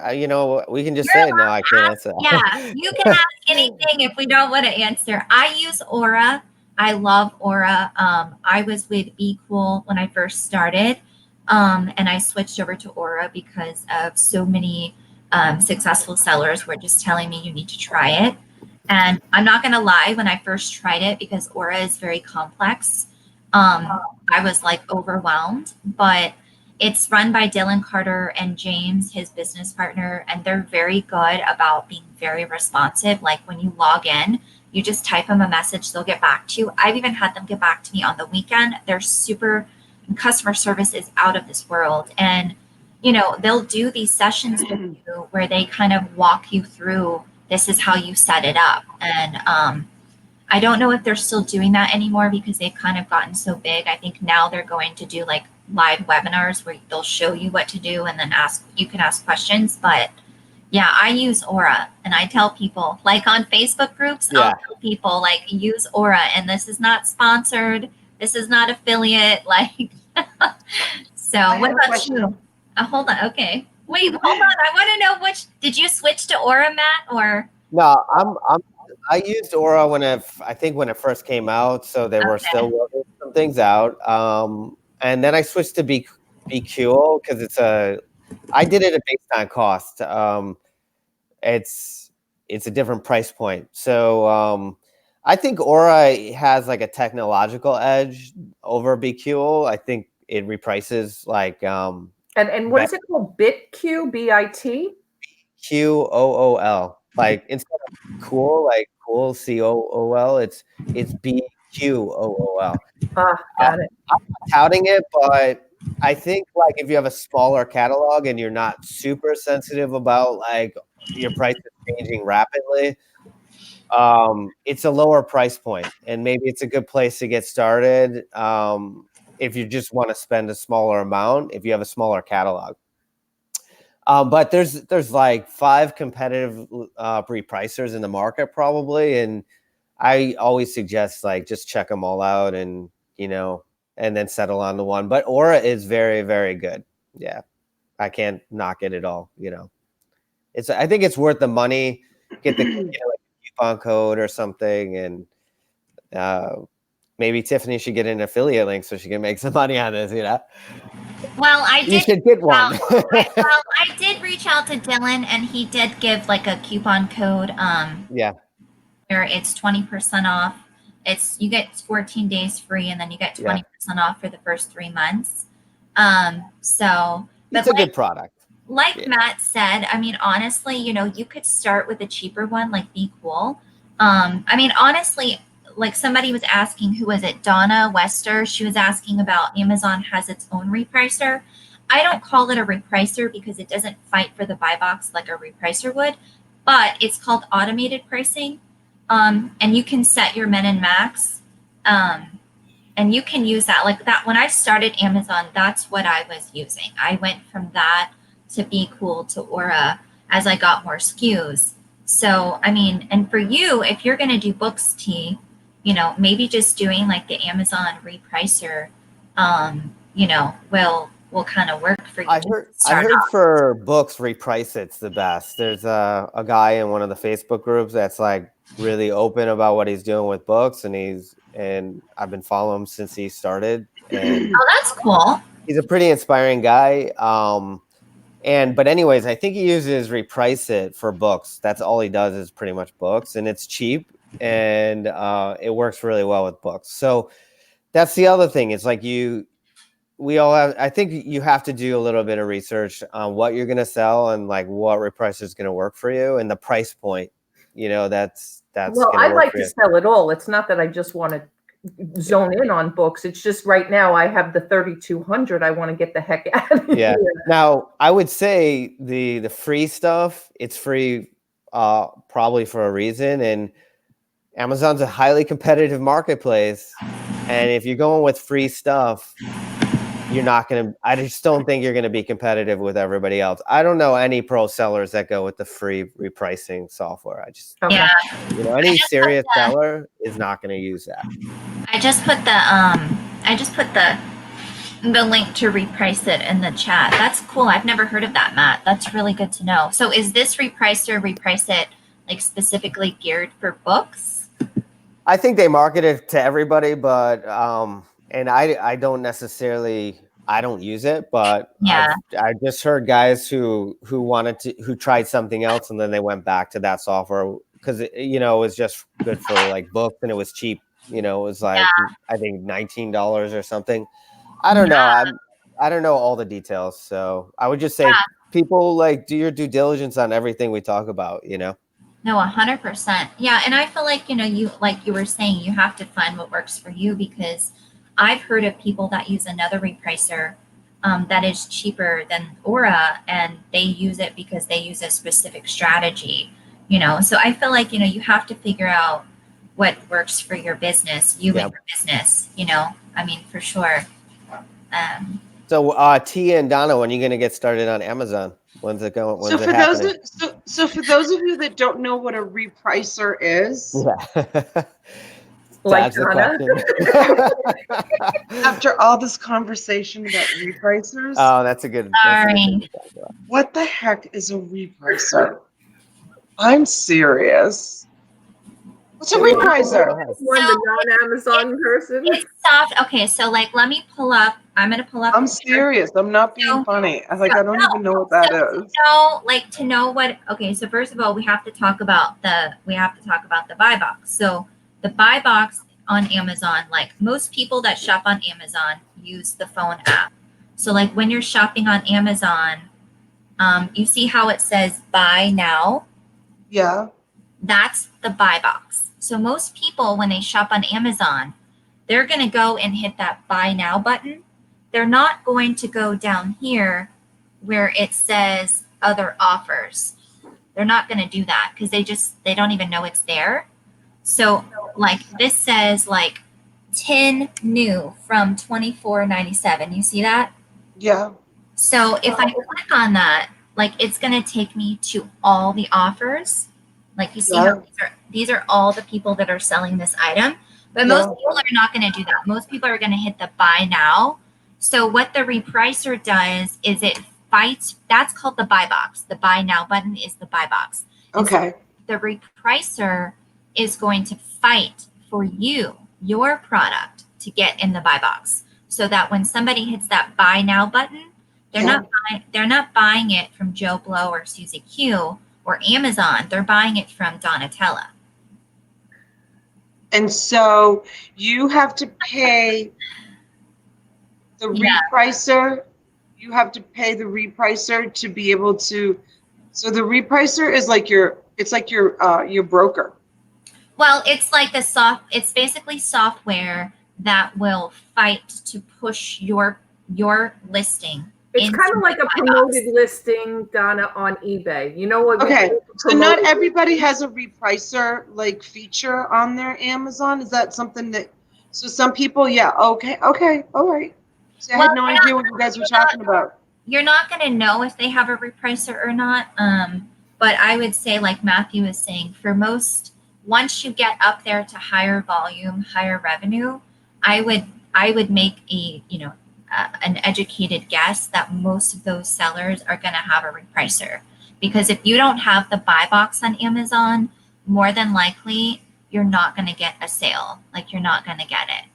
we can just say no. I can't answer. Yeah, you can ask anything if we don't want to answer. I use Aura. I love Aura. I was with Be Cool when I first started, and I switched over to Aura because of so many successful sellers were just telling me you need to try it. And I'm not going to lie, when I first tried it, because Aura is very complex, I was like overwhelmed, but it's run by Dylan Carter and James, his business partner, and they're very good about being very responsive. Like when you log in, you just type them a message, they'll get back to you. I've even had them get back to me on the weekend. They're customer service is out of this world. And, you know, they'll do these sessions with you where they kind of walk you through, this is how you set it up. And I don't know if they're still doing that anymore because they've kind of gotten so big. I think now they're going to do like live webinars where they'll show you what to do and then you can ask questions. But yeah, I use Aura, and I tell people like on Facebook groups, I'll tell people like use Aura, and this is not sponsored. This is not affiliate. Like, so what about you? Hold on. Okay. Wait, hold on. I want to know did you switch to Aura, Matt, or? No, I used Aura when it first came out, so they were still working some things out. And then I switched to BQ because I did it based on cost. It's a different price point. So I think Aura has like a technological edge over BQ. I think it reprices like And what is it called? BitQ, BIT? QOOL. Like instead of cool, like cool COOL, it's BQOOL. Got it. I'm not touting it, but I think like if you have a smaller catalog and you're not super sensitive about like your prices changing rapidly, it's a lower price point, and maybe it's a good place to get started if you just want to spend a smaller amount if you have a smaller catalog. But there's like 5 competitive repricers in the market probably, and I always suggest like just check them all out and and then settle on the one. But Aura is very, very good. Yeah, I can't knock it at all. I think it's worth the money. Get the like coupon code or something, and maybe Tiffany should get an affiliate link so she can make some money on this. Well, You should get one. Well, I did reach out to Dylan, and he did give like a coupon code. Yeah. where it's 20% off. You get 14 days free, and then you get 20% off for the first 3 months. So, but It's a good product. like Matt said, I mean, honestly, you could start with a cheaper one, like Be Cool. I mean, honestly, like somebody was asking, who was it? Donna Wester. She was asking about Amazon has its own repricer. I don't call it a repricer because it doesn't fight for the buy box like a repricer would, but it's called automated pricing. And you can set your min and max. And you can use that like that. When I started Amazon, that's what I was using. I went from that to Be Cool to Aura as I got more SKUs. So, I mean, and for you, if you're going to do books, maybe just doing like the Amazon repricer, will kind of work for you. I heard for books, Reprice It's the best. There's a guy in one of the Facebook groups that's like really open about what he's doing with books, and I've been following him since he started. And oh, that's cool. He's a pretty inspiring guy. But anyways, I think he uses Reprice It for books. That's all he does is pretty much books, and it's cheap, and it works really well with books. So that's the other thing. It's like I think you have to do a little bit of research on what you're going to sell and like what repricer is going to work for you and the price point. That's well, I like to sell it all. It's not that I just want to zone in on books. It's just right now I have the 3,200. I want to get the heck out of here. Now I would say the free stuff, it's free probably for a reason, and Amazon's a highly competitive marketplace, and if you're going with free stuff, I just don't think you're going to be competitive with everybody else. I don't know any pro sellers that go with the free repricing software. Any serious seller is not going to use that. I just put the link to Reprice It in the chat. That's cool. I've never heard of that, Matt. That's really good to know. So is this Reprice It like specifically geared for books? I think they market it to everybody, but and I don't necessarily, I don't use it, but I just heard guys who tried something else and then they went back to that software because it was just good for like books and it was cheap. It was like I think $19 or something. I don't know. I don't know all the details, so I would just say people like do your due diligence on everything we talk about. No, 100%. Yeah, and I feel like you like you were saying, you have to find what works for you because I've heard of people that use another repricer that is cheaper than Aura, and they use it because they use a specific strategy. So I feel like you have to figure out what works for your business, and your business. I mean, for sure. So Tia and Donna, when are you going to get started on Amazon? When's it going? So for those of you that don't know what a repricer is, like Donna. After all this conversation about repricers, that's a good. Sorry. What the heck is a repricer? I'm serious. What's a repricer? One the non-Amazon person. It's soft. Okay, so like, let me pull up. I'm gonna pull up. I'm serious. I'm not being funny. I don't even know what that is. To know what. Okay, so first of all, we have to talk about the buy box. So the buy box on Amazon, like most people that shop on Amazon use the phone app. So like when you're shopping on Amazon, you see how it says buy now? Yeah. That's the buy box. So most people, when they shop on Amazon, they're going to go and hit that buy now button. They're not going to go down here where it says other offers. They're not going to do that because they don't even know it's there. So like this says like 10 new from $24.97. You see that? Yeah. So if I click on that, like it's going to take me to all the offers. Like you see how these are all the people that are selling this item. But most people are not going to do that. Most people are going to hit the buy now. So what the repricer does is it fights. That's called the buy box. The buy now button is the buy box. Okay. So the repricer is going to fight for your product to get in the buy box. So that when somebody hits that buy now button, they're not buying it from Joe Blow or Susie Q or Amazon. They're buying it from Donatella. And so you have to pay the Yeah. repricer. You have to pay the repricer to be able to. So the repricer is like your broker. Well, it's like it's basically software that will fight to push your listing. It's into kind of like the a buy promoted box. listing, Donna, on eBay. You know what? Okay, so not promoted- everybody has a repricer like feature on their Amazon. Is that something that? So some people, yeah. Okay, all right. So I Well, had no idea what you guys were talking about. You're not going to know if they have a repricer or not. But I would say, like Matthew is saying, for most, once you get up there to higher volume, higher revenue, I would make an educated guess that most of those sellers are going to have a repricer, because if you don't have the buy box on Amazon, more than likely you're not going to get a sale. Like, you're not going to get it.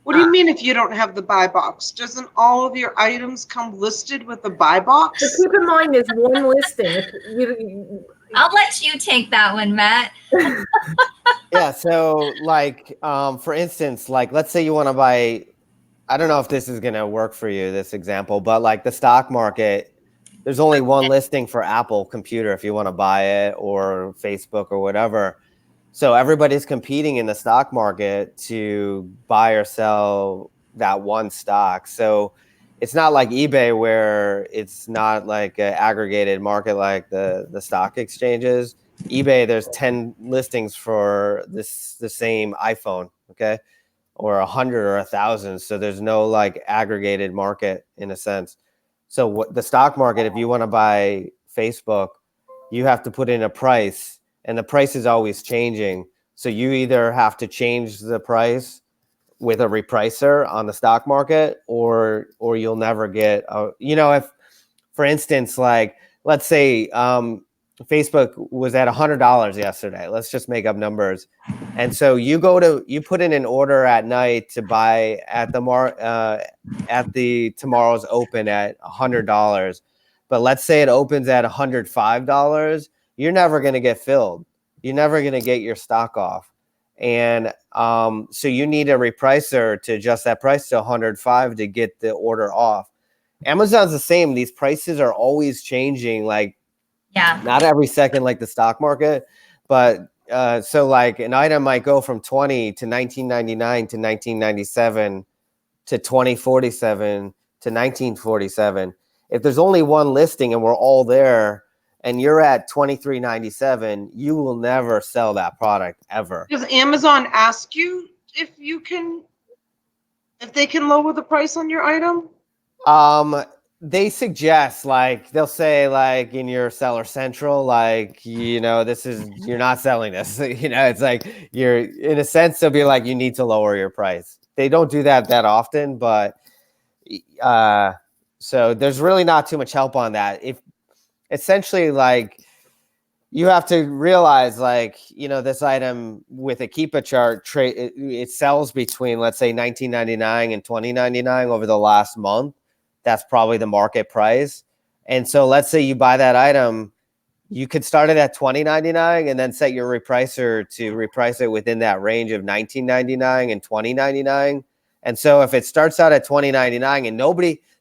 What do you mean if you don't have the buy box? Doesn't all of your items come listed with the buy box? But keep in mind, there's one listing. I'll let you take that one, Matt. Yeah. So like, for instance, like, let's say you want to buy, I don't know if this is going to work for you, this example, but like the stock market, there's only one listing for Apple computer if you want to buy it, or Facebook or whatever. So everybody's competing in the stock market to buy or sell that one stock. So it's not like eBay, where it's not like an aggregated market like the stock exchanges. eBay, there's 10 listings for the same iPhone, okay, or 100 or 1,000. So there's no like aggregated market in a sense. So what the stock market, if you want to buy Facebook, you have to put in a price, and the price is always changing. So you either have to change the price with a repricer on the stock market, or you'll never get if, for instance, like, let's say Facebook was at $100 yesterday. Let's just make up numbers. And so you put in an order at night to buy at the tomorrow's open at $100. But let's say it opens at $105. You're never going to get filled. You're never going to get your stock off. And so you need a repricer to adjust that price to 105 to get the order off. Amazon's the same. These prices are always changing, like, Yeah. not every second like the stock market, but so like an item might go from 20 to 1999 to 1997 to 2047 to 1947. If there's only one listing and we're all there and you're at 23.97, you will never sell that product ever. Does Amazon ask you if they can lower the price on your item? They suggest, like, they'll say, like, in your seller central, like, you're not selling this. It's like, you're, in a sense, they'll be like, you need to lower your price. They don't do that often, but so there's really not too much help on that. If essentially, like, you have to realize, like, this item with a Keepa chart it sells between, let's say, $19.99 and $20.99 over the last month. That's probably the market price. And so let's say you buy that item, you could start it at $20.99 and then set your repricer to reprice it within that range of $19.99 and $20.99. And so if it starts out at $20.99 and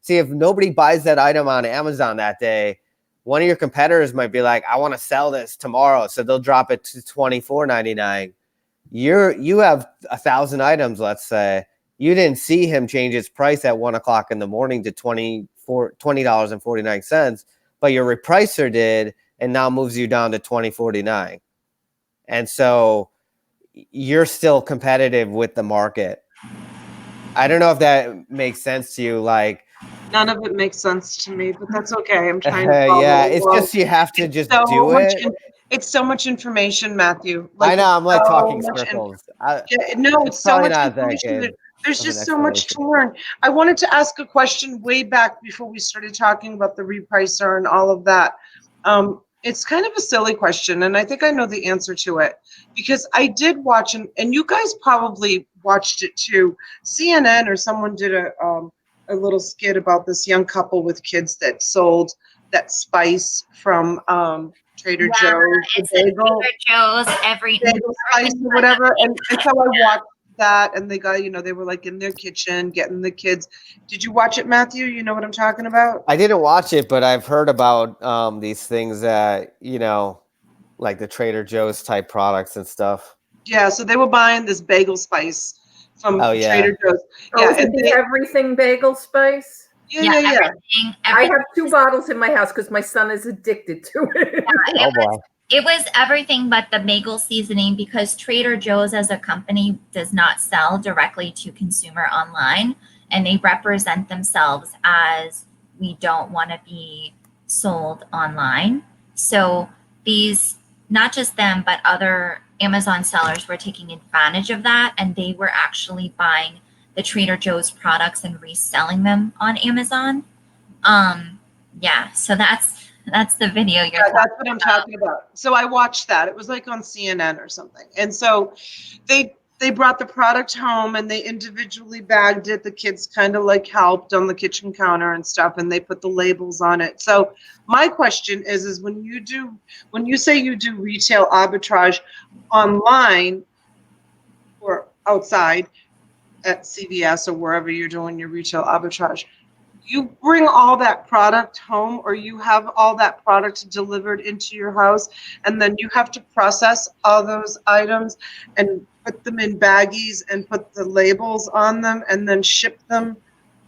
if nobody buys that item on Amazon that day, one of your competitors might be like, I want to sell this tomorrow. So they'll drop it to $24.99. You have 1,000 items, let's say. You didn't see him change his price at 1 o'clock in the morning to $20.49, but your repricer did, and now moves you down to $20.49. And so you're still competitive with the market. I don't know if that makes sense to you. Like, none of it makes sense to me, but that's okay. I'm trying to follow yeah, it's along. just you have to just So do much it. It's so much information, Matthew. I know, I'm like so talking much circles. it's so probably much not that information. good There's of an just so much to explanation. learn. I wanted to ask a question way back before we started talking about the repricer and all of that. It's kind of a silly question, and I think I know the answer to it, because I did watch, and you guys probably watched it too. CNN or someone did a little skit about this young couple with kids that sold that spice from Trader Yeah, Joe's, it's the a bagel, Trader Joe's, bagel spice or whatever. And so I watched that, and they got, they were like in their kitchen getting the kids. Did you watch it, Matthew? You know what I'm talking about? I didn't watch it, but I've heard about these things that, like the Trader Joe's type products and stuff. Yeah, so they were buying this bagel spice from Oh, yeah. Trader Joe's. Oh, Yeah, is it and the everything bagel spice? yeah. everything. I have 2 bottles in my house because my son is addicted to it. Oh, boy. It was everything but the bagel seasoning, because Trader Joe's as a company does not sell directly to consumer online, and they represent themselves as, we don't want to be sold online. So these, not just them, but other Amazon sellers were taking advantage of that, and they were actually buying the Trader Joe's products and reselling them on Amazon. Yeah, so that's the video you're Yeah, talking that's what I'm talking about. So I watched that. It was like on CNN or something. And so they brought the product home and they individually bagged it. The kids kind of like helped on the kitchen counter and stuff, and they put the labels on it. So my question is when you say you do retail arbitrage online or outside at CVS or wherever you're doing your retail arbitrage, you bring all that product home, or you have all that product delivered into your house, and then you have to process all those items and put them in baggies and put the labels on them and then ship them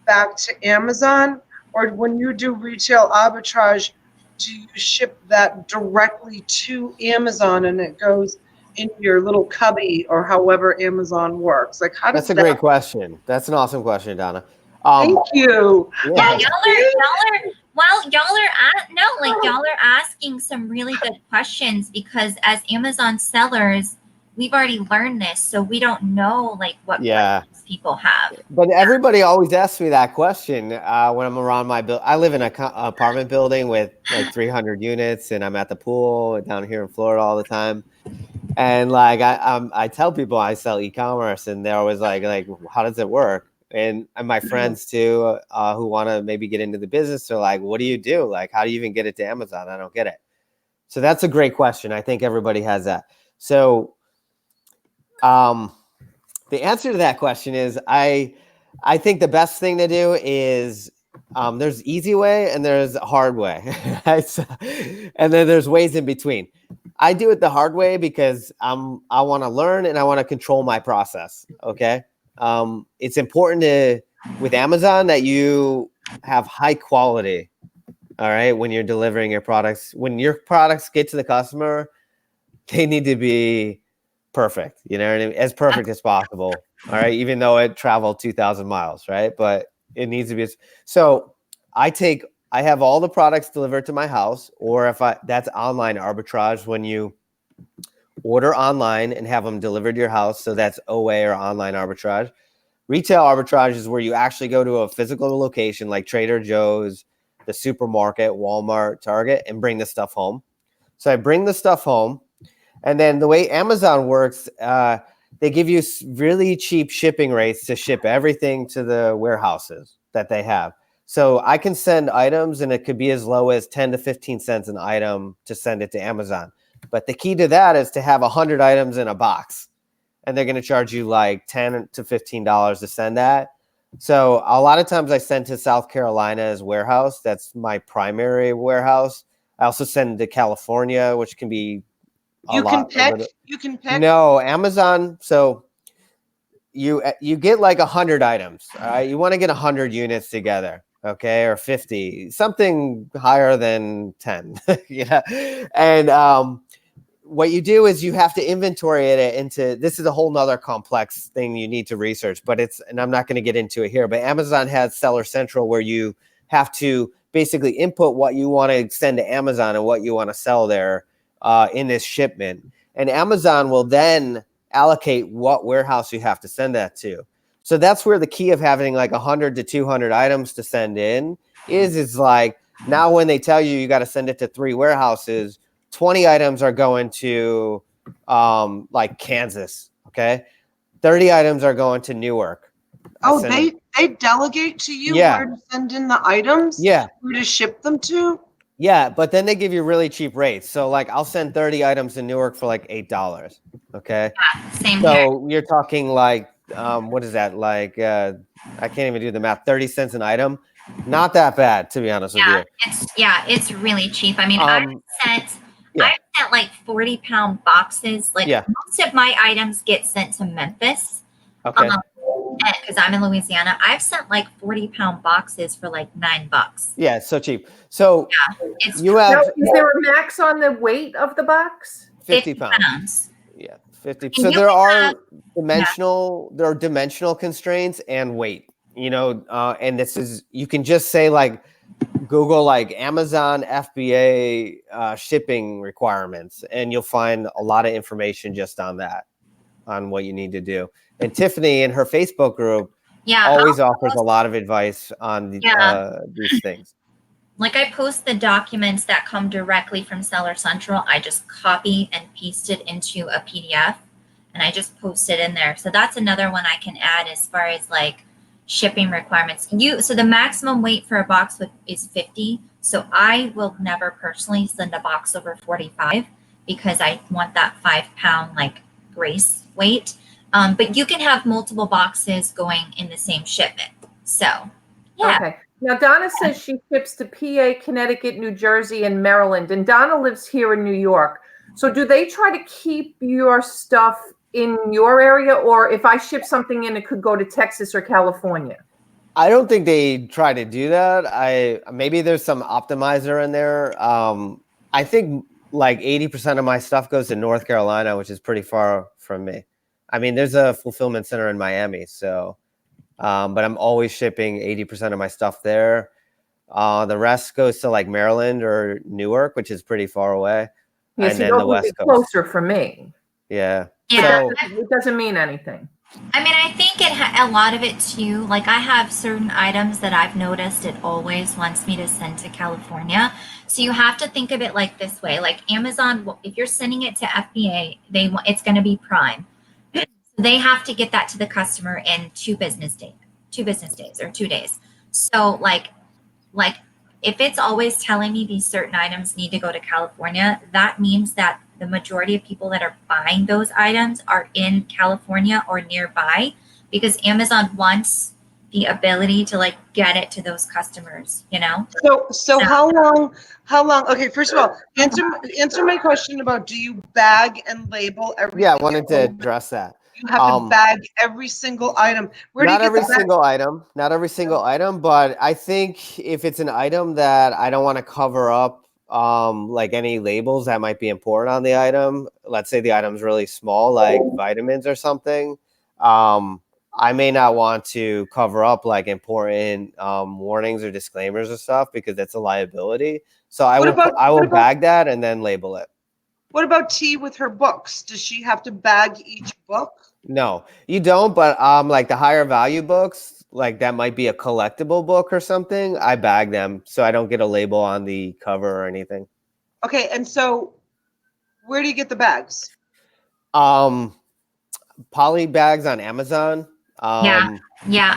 back to Amazon? Or when you do retail arbitrage, do you ship that directly to Amazon and it goes in your little cubby, or however Amazon works? Like, how does That's a great question. That's an awesome question, Donna. Thank you. Yeah, Yeah. y'all are asking some really good questions, because as Amazon sellers, we've already learned this, so we don't know like what Yeah. questions people have. But everybody always asks me that question when I'm around my building. I live in an apartment building with like 300 units, and I'm at the pool down here in Florida all the time. And like I tell people I sell e-commerce, and they're always like, how does it work? And my friends too, who want to maybe get into the business, are like, what do you do? Like, how do you even get it to Amazon? I don't get it. So that's a great question. I think everybody has that. So the answer to that question is I think the best thing to do is there's easy way and there's a hard way. And then there's ways in between. I do it the hard way because I want to learn and I want to control my process. Okay. It's important with Amazon that you have high quality. All right. When you're delivering your products, when your products get to the customer, they need to be perfect, as perfect as possible. All right. Even though it traveled 2,000 miles, right? But it needs to be. So I have all the products delivered to my house, or that's online arbitrage, when you order online and have them delivered to your house. So that's OA, or online arbitrage. Retail arbitrage is where you actually go to a physical location like Trader Joe's, the supermarket, Walmart, Target, and bring the stuff home. So I bring the stuff home. And then the way Amazon works, they give you really cheap shipping rates to ship everything to the warehouses that they have. So I can send items, and it could be as low as 10 to 15 cents an item to send it to Amazon. But the key to that is to have 100 items in a box, and they're going to charge you like $10 to $15 to send that. So a lot of times I send to South Carolina's warehouse. That's my primary warehouse. I also send to California, which can be You can pick. No, Amazon. So you get like 100 items. All right. You want to get 100 units together. Okay. Or 50, something higher than 10. Yeah. And what you do is you have to inventory it into, this is a whole nother complex thing you need to research, and I'm not going to get into it here, but Amazon has Seller Central, where you have to basically input what you want to send to Amazon and what you want to sell there in this shipment. And Amazon will then allocate what warehouse you have to send that to. So that's where the key of having like 100 to 200 items to send in is like, now when they tell you got to send it to 3 warehouses, 20 items are going to like Kansas. Okay. 30 items are going to Newark. Oh, they delegate to you where to send in the items? Yeah. Who to ship them to? Yeah, but then they give you really cheap rates. So like I'll send 30 items to Newark for like $8. Okay. Same here. So you're talking like what is that? Like I can't even do the math. 30 cents an item. Not that bad, to be honest with you. It's really cheap. I mean, Yeah. I've sent like 40-pound boxes. Like Yeah. most of my items get sent to Memphis. Okay. Because I'm in Louisiana. I've sent like 40-pound boxes for like $9. Yeah, it's so cheap. So It's you Now, have is there a max on the weight of the box? 50 pounds. pounds. Yeah, 50. And So you there can are have- dimensional constraints and weight, you know, and this is, you can just say like, Google like Amazon FBA shipping requirements, and you'll find a lot of information just on that, on what you need to do. And Tiffany in her Facebook group always offers a lot of advice on these things. Like I post the documents that come directly from Seller Central. I just copy and paste it into a PDF and I just post it in there. So that's another one I can add as far as like shipping requirements. So the maximum weight for a box is 50. So I will never personally send a box over 45 because I want that 5-pound like grace weight. But you can have multiple boxes going in the same shipment. So yeah. Okay. Now, Donna says she ships to PA, Connecticut, New Jersey, and Maryland. And Donna lives here in New York. So do they try to keep your stuff in your area? Or if I ship something in, it could go to Texas or California? I don't think they try to do that. Maybe there's some optimizer in there. I think like 80% of my stuff goes to North Carolina, which is pretty far from me. I mean, there's a fulfillment center in Miami, so but I'm always shipping 80% of my stuff there. The rest goes to like Maryland or Newark, which is pretty far away. Yes, and then the West Coast. Closer for me. Yeah. Yeah. So, it doesn't mean anything. I mean, I think a lot of it too, like I have certain items that I've noticed it always wants me to send to California. So you have to think of it like this way, like Amazon, if you're sending it to FBA, it's going to be Prime. They have to get that to the customer in 2 business days or 2 days. So like if it's always telling me these certain items need to go to California, that means that the majority of people that are buying those items are in California or nearby because Amazon wants the ability to like get it to those customers, you know? So how long, okay, first of all, answer my question about do you bag and label everything? yeah, I wanted to address that. You have to bag every single item. Where do you Not get every the bag? not every single item, but I think if it's an item that I don't want to cover up like any labels that might be important on the item, let's say the item's really small, like vitamins or something, I may not want to cover up like important warnings or disclaimers or stuff because that's a liability. So I will bag that and then label it. What about T with her books? Does she have to bag each book? No, you don't. But like the higher value books, like that might be a collectible book or something, I bag them so I don't get a label on the cover or anything. Okay, and so where do you get the bags? Poly bags on Amazon. Yeah,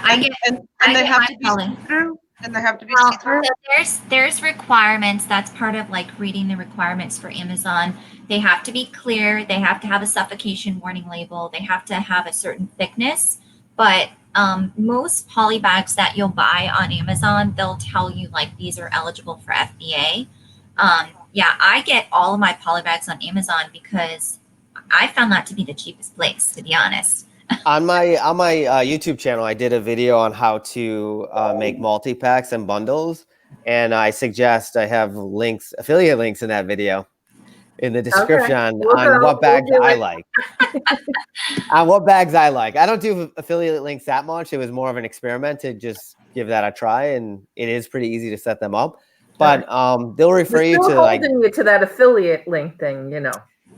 I get. And they have to be see-through. And they have to be see-through. So there's requirements. That's part of like reading the requirements for Amazon. They have to be clear. They have to have a suffocation warning label. They have to have a certain thickness. But most poly bags that you'll buy on Amazon, they'll tell you like these are eligible for FBA. Yeah, I get all of my poly bags on Amazon because I found that to be the cheapest place, to be honest. On my YouTube channel, I did a video on how to make multi-packs and bundles, and I suggest I have affiliate links in that video in the description on what bags I like. On what bags I like. I don't do affiliate links that much. It was more of an experiment to just give that a try, and it is pretty easy to set them up. But they'll refer you to like to that affiliate link thing, you know.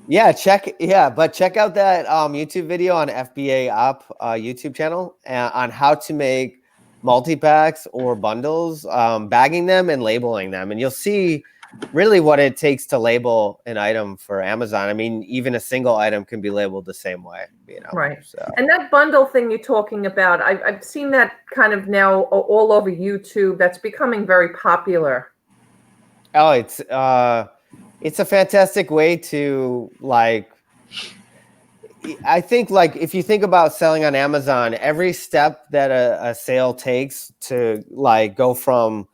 Yeah, check out that YouTube video on FBA Op YouTube channel on how to make multi-packs or bundles, bagging them and labeling them. And you'll see really what it takes to label an item for Amazon. I mean, even a single item can be labeled the same way, you know. Right. So. And that bundle thing you're talking about, I've seen that kind of now all over YouTube. That's becoming very popular. Oh, it's a fantastic way to like. I think like if you think about selling on Amazon, every step that a sale takes to like go from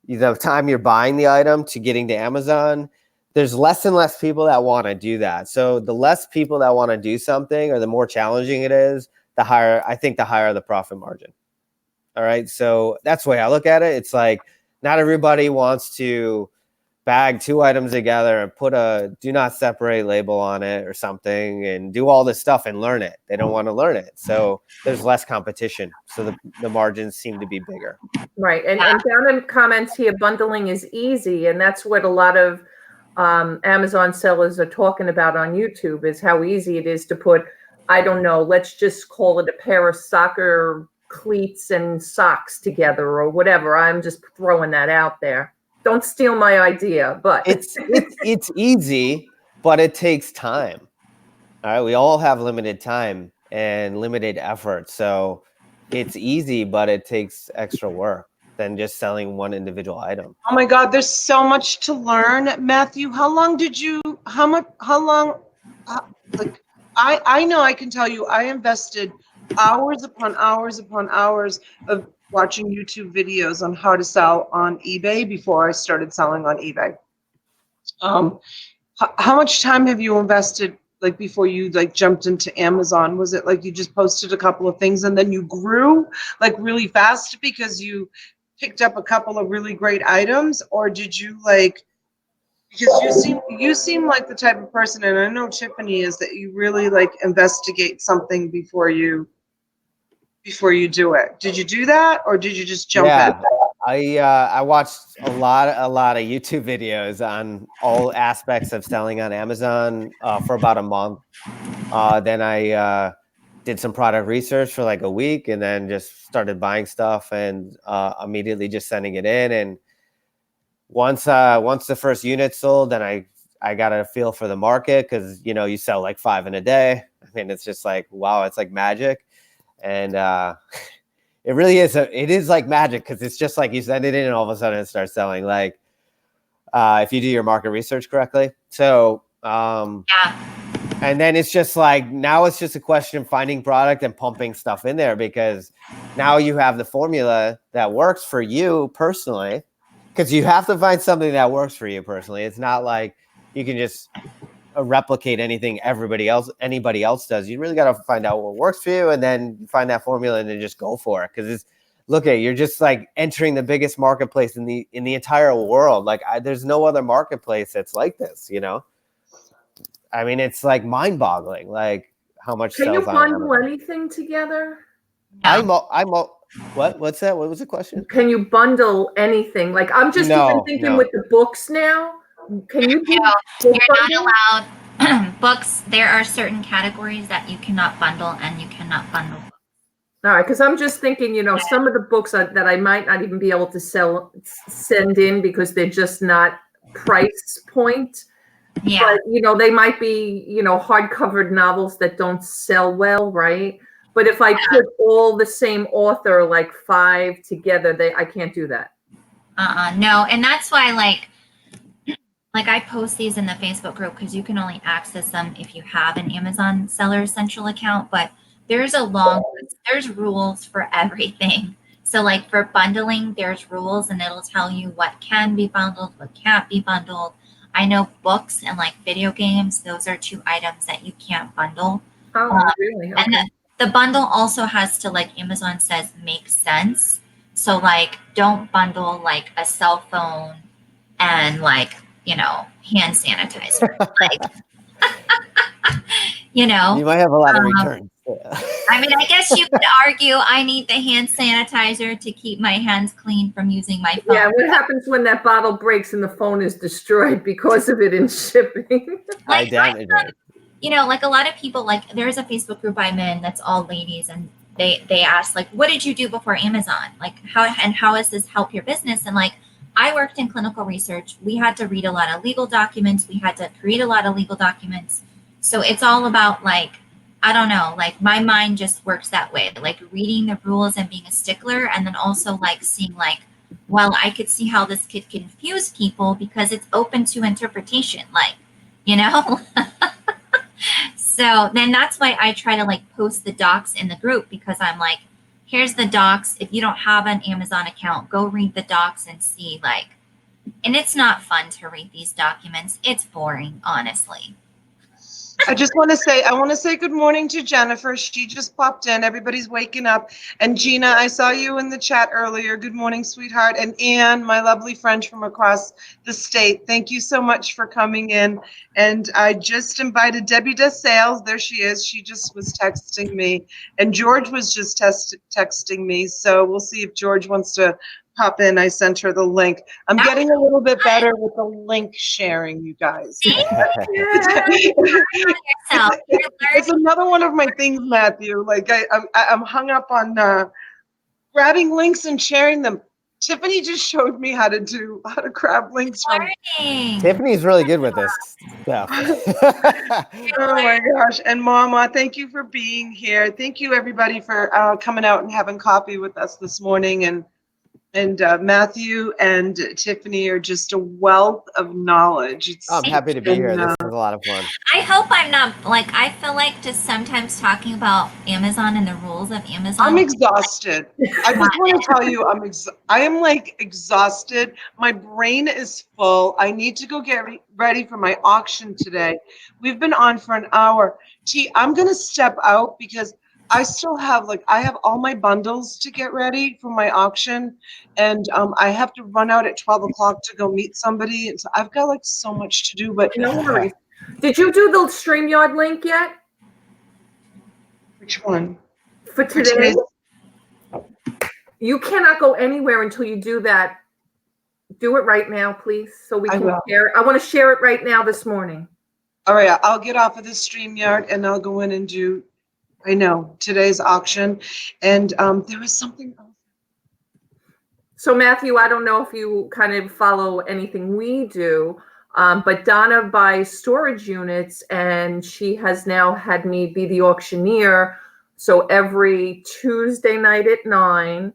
the time you're buying the item to getting to Amazon, there's less and less people that want to do that. So the less people that want to do something or the more challenging it is, the higher, I think the higher the profit margin. All right. So that's the way I look at it. It's like not everybody wants to bag two items together and put a do not separate label on it or something and do all this stuff and learn it. They don't want to learn it. So there's less competition. So the margins seem to be bigger. Right. And down in comments here, bundling is easy. And that's what a lot of Amazon sellers are talking about on YouTube is how easy it is to put, I don't know, let's just call it a pair of soccer cleats and socks together or whatever. I'm just throwing that out there. Don't steal my idea, but it's easy, but it takes time. All right. We all have limited time and limited effort. So it's easy, but it takes extra work than just selling one individual item. Oh my God, there's so much to learn, Matthew. How long, like, I know I can tell you, I invested hours upon hours upon hours of watching YouTube videos on how to sell on eBay before I started selling on eBay. How much time have you invested like before you like jumped into Amazon? Was it like you just posted a couple of things and then you grew like really fast because you picked up a couple of really great items, or did you like, because you seem like the type of person, and I know Tiffany is, that you really like investigate something before you do it. Did you do that, or did you just jump in? I watched a lot of YouTube videos on all aspects of selling on Amazon for about a month. Then I did some product research for like a week, and then just started buying stuff and immediately just sending it in. And once the first unit sold, then I got a feel for the market, because you sell like 5 in a day. I mean, it's just like, wow, it's like magic. And it really is. It is like magic, because it's just like you send it in and all of a sudden it starts selling. Like if you do your market research correctly. So and then it's just like, now it's just a question of finding product and pumping stuff in there, because now you have the formula that works for you personally, because you have to find something that works for you personally. It's not like you can just replicate anything anybody else does. You really got to find out what works for you, and then find that formula and then just go for it. Because you're just like entering the biggest marketplace in the entire world. Like there's no other marketplace that's like this. I mean, it's like mind-boggling, like how much. Can you bundle anything together? What's that? What was the question? Can you bundle anything? Like I'm just even thinking with the books now. Can you do you're not allowed books? There are certain categories that you cannot bundle, and you cannot bundle. All right, because I'm just thinking, some of the books that I might not even be able to send in because they're just not price point. Yeah. But, they might be, hardcover novels that don't sell well, right? But if I put all the same author, like 5 together, I can't do that. No, and that's why, like I post these in the Facebook group, because you can only access them if you have an Amazon Seller Central account. But there's there's rules for everything. So like for bundling, there's rules, and it'll tell you what can be bundled, what can't be bundled. I know books and like video games, those are 2 items that you can't bundle. Oh, really? Okay. And the bundle also has to, like Amazon says, make sense. So like, don't bundle like a cell phone and like, hand sanitizer. Like, you might have a lot of returns. I mean, I guess you could argue I need the hand sanitizer to keep my hands clean from using my phone. Yeah, what happens when that bottle breaks and the phone is destroyed because of it in shipping? I damage it. Like a lot of people, like there's a Facebook group I'm in that's all ladies, and they ask like, what did you do before Amazon? Like how does this help your business? And like, I worked in clinical research. We had to read a lot of legal documents. We had to create a lot of legal documents. So it's all about like, I don't know, like my mind just works that way, like reading the rules and being a stickler. And then also like seeing like well, I could see how this could confuse people because it's open to interpretation, like, you know? So then that's why I try to like post the docs in the group, because I'm like, here's the docs. If you don't have an Amazon account, go read the docs and see, like, and it's not fun to read these documents. It's boring, honestly. I want to say good morning to Jennifer. She just popped in. Everybody's waking up. And Gina, I saw you in the chat earlier. Good morning, sweetheart. And Anne, my lovely friend from across the state. Thank you so much for coming in. And I just invited Debbie Does Sales. There she is. She just was texting me. And George was just texting me. So we'll see if George wants to pop in. I sent her the link. I'm getting a little bit better with the link sharing, you guys. Yourself. It's another one of my things, Matthew. Like I'm hung up on grabbing links and sharing them. Tiffany just showed me how to grab links from. Learning. Tiffany's really good with this stuff. Oh my gosh! And Mama, thank you for being here. Thank you everybody for coming out and having coffee with us this morning. And Matthew and Tiffany are just a wealth of knowledge. I'm happy to be here. This is a lot of fun. I hope I'm not, like, I feel like just sometimes talking about Amazon and the rules of Amazon. I'm exhausted. I just want to tell you, I am like exhausted. My brain is full. I need to go get ready for my auction today. We've been on for an hour. T, I'm going to step out because I still have I have all my bundles to get ready for my auction, and I have to run out at 12 o'clock to go meet somebody. And so I've got like so much to do, but No worries. Did you do the StreamYard link yet which one? for today? You cannot go anywhere until you do that. Do it right now, please, so we I can will. share it. I want to share it right now this morning. All right, I'll get off of this StreamYard and I'll go in and do, I know, today's auction. And there was something else. So Matthew, I don't know if you kind of follow anything we do, but Donna buys storage units, and she has now had me be the auctioneer. So every Tuesday night at 9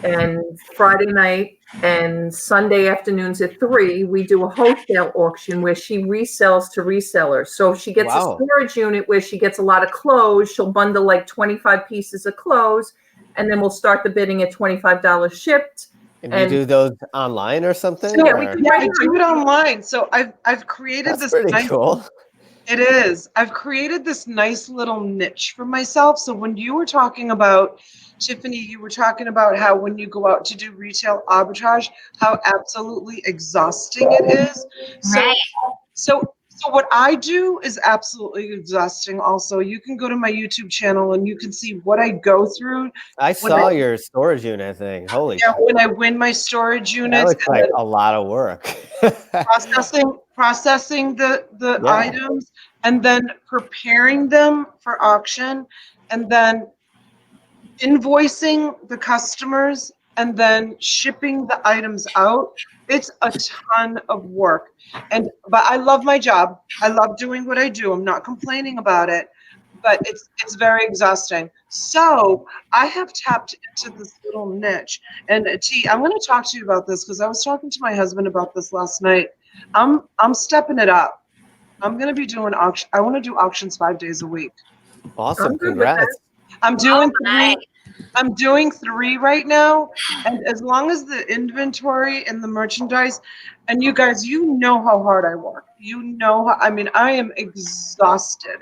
and Friday night and Sunday afternoons at 3, we do a wholesale auction where she resells to resellers. So if she gets a storage unit where she gets a lot of clothes, she'll bundle like 25 pieces of clothes, and then we'll start the bidding at $25 shipped. And you do those online or something? So, I do it online. So I've created That's this pretty nice, cool. It is. I've created this nice little niche for myself. So when you were talking about, Tiffany, you were talking about how when you go out to do retail arbitrage, how absolutely exhausting it is. Right. So what I do is absolutely exhausting also. You can go to my YouTube channel and you can see what I go through. I saw your storage unit thing. Holy Yeah, crap. when I win my storage units. That looks like a lot of work. processing the items, and then preparing them for auction, and then invoicing the customers, and then shipping the items out. It's a ton of work. But I love my job. I love doing what I do. I'm not complaining about it, but it's very exhausting. So I have tapped into this little niche. And T, I'm going to talk to you about this because I was talking to my husband about this last night. I'm stepping it up. I'm going to be doing auction. I want to do auctions 5 days a week. Awesome. Congrats. I'm doing 3 right now. And as long as the inventory and the merchandise, and you guys, you know how hard I work. You know how, I mean, I am exhausted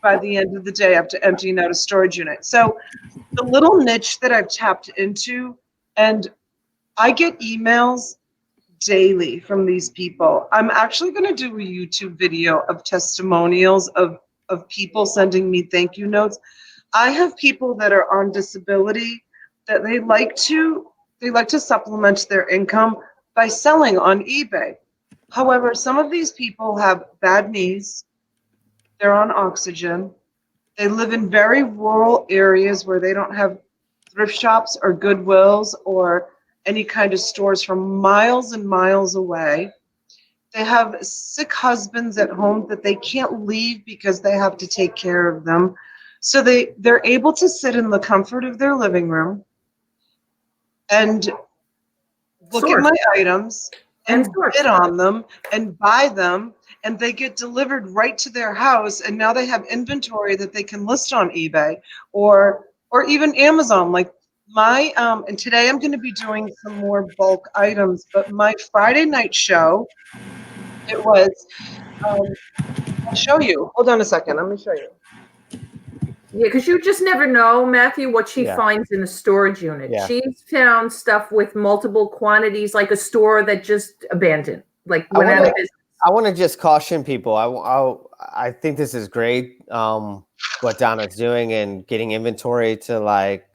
by the end of the day after emptying out a storage unit. So the little niche that I've tapped into, and I get emails daily from these people. I'm actually going to do a YouTube video of testimonials of people sending me thank you notes. I have people that are on disability that they like to supplement their income by selling on eBay. However, some of these people have bad knees. They're on oxygen. They live in very rural areas where they don't have thrift shops or Goodwills or any kind of stores from miles and miles away. They have sick husbands at home that they can't leave because they have to take care of them. So they're able to sit in the comfort of their living room and look at Source. my items and And source. bid on them and buy them, and they get delivered right to their house, and now they have inventory that they can list on eBay or even Amazon. Like my and today I'm going to be doing some more bulk items, but my Friday night show, it was I'll show you. Hold on a second. Let me show you. Yeah, because you just never know, Matthew, what she Yeah. finds in the storage unit. Yeah. She's found stuff with multiple quantities, like a store that just abandoned, like I went out wanna- of business. I want to just caution people. I think this is great. What Donna's doing and getting inventory to like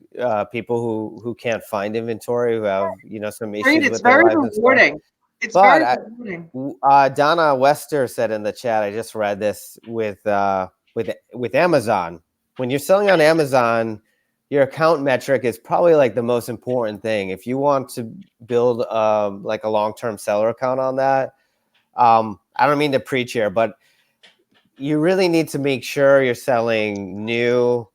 people who can't find inventory, who have some issues Great. with It's their very lives and stuff. rewarding. It's But very rewarding. Donna Wester said in the chat, I just read this with Amazon. When you're selling on Amazon, your account metric is probably like the most important thing. If you want to build like a long-term seller account on that, I don't mean to preach here, but you really need to make sure you're selling new,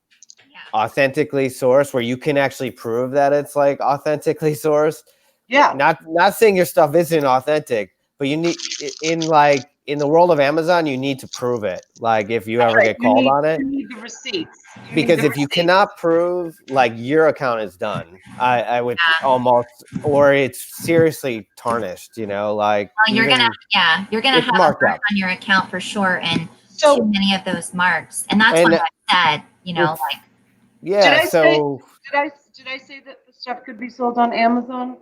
authentically sourced, where you can actually prove that it's like authentically sourced. Yeah. Not saying your stuff isn't authentic, but you need in the world of Amazon, you need to prove it. Like if you ever get called on it, You need the receipts. because if you cannot prove, like your account is done, I would almost, or it's seriously tarnished. Like Well, you're gonna have it's a marked mark up. on your account for sure, and So- too many of those marks, and that's And what I said. it's- Like Yeah. I So Did I say that the stuff could be sold on Amazon?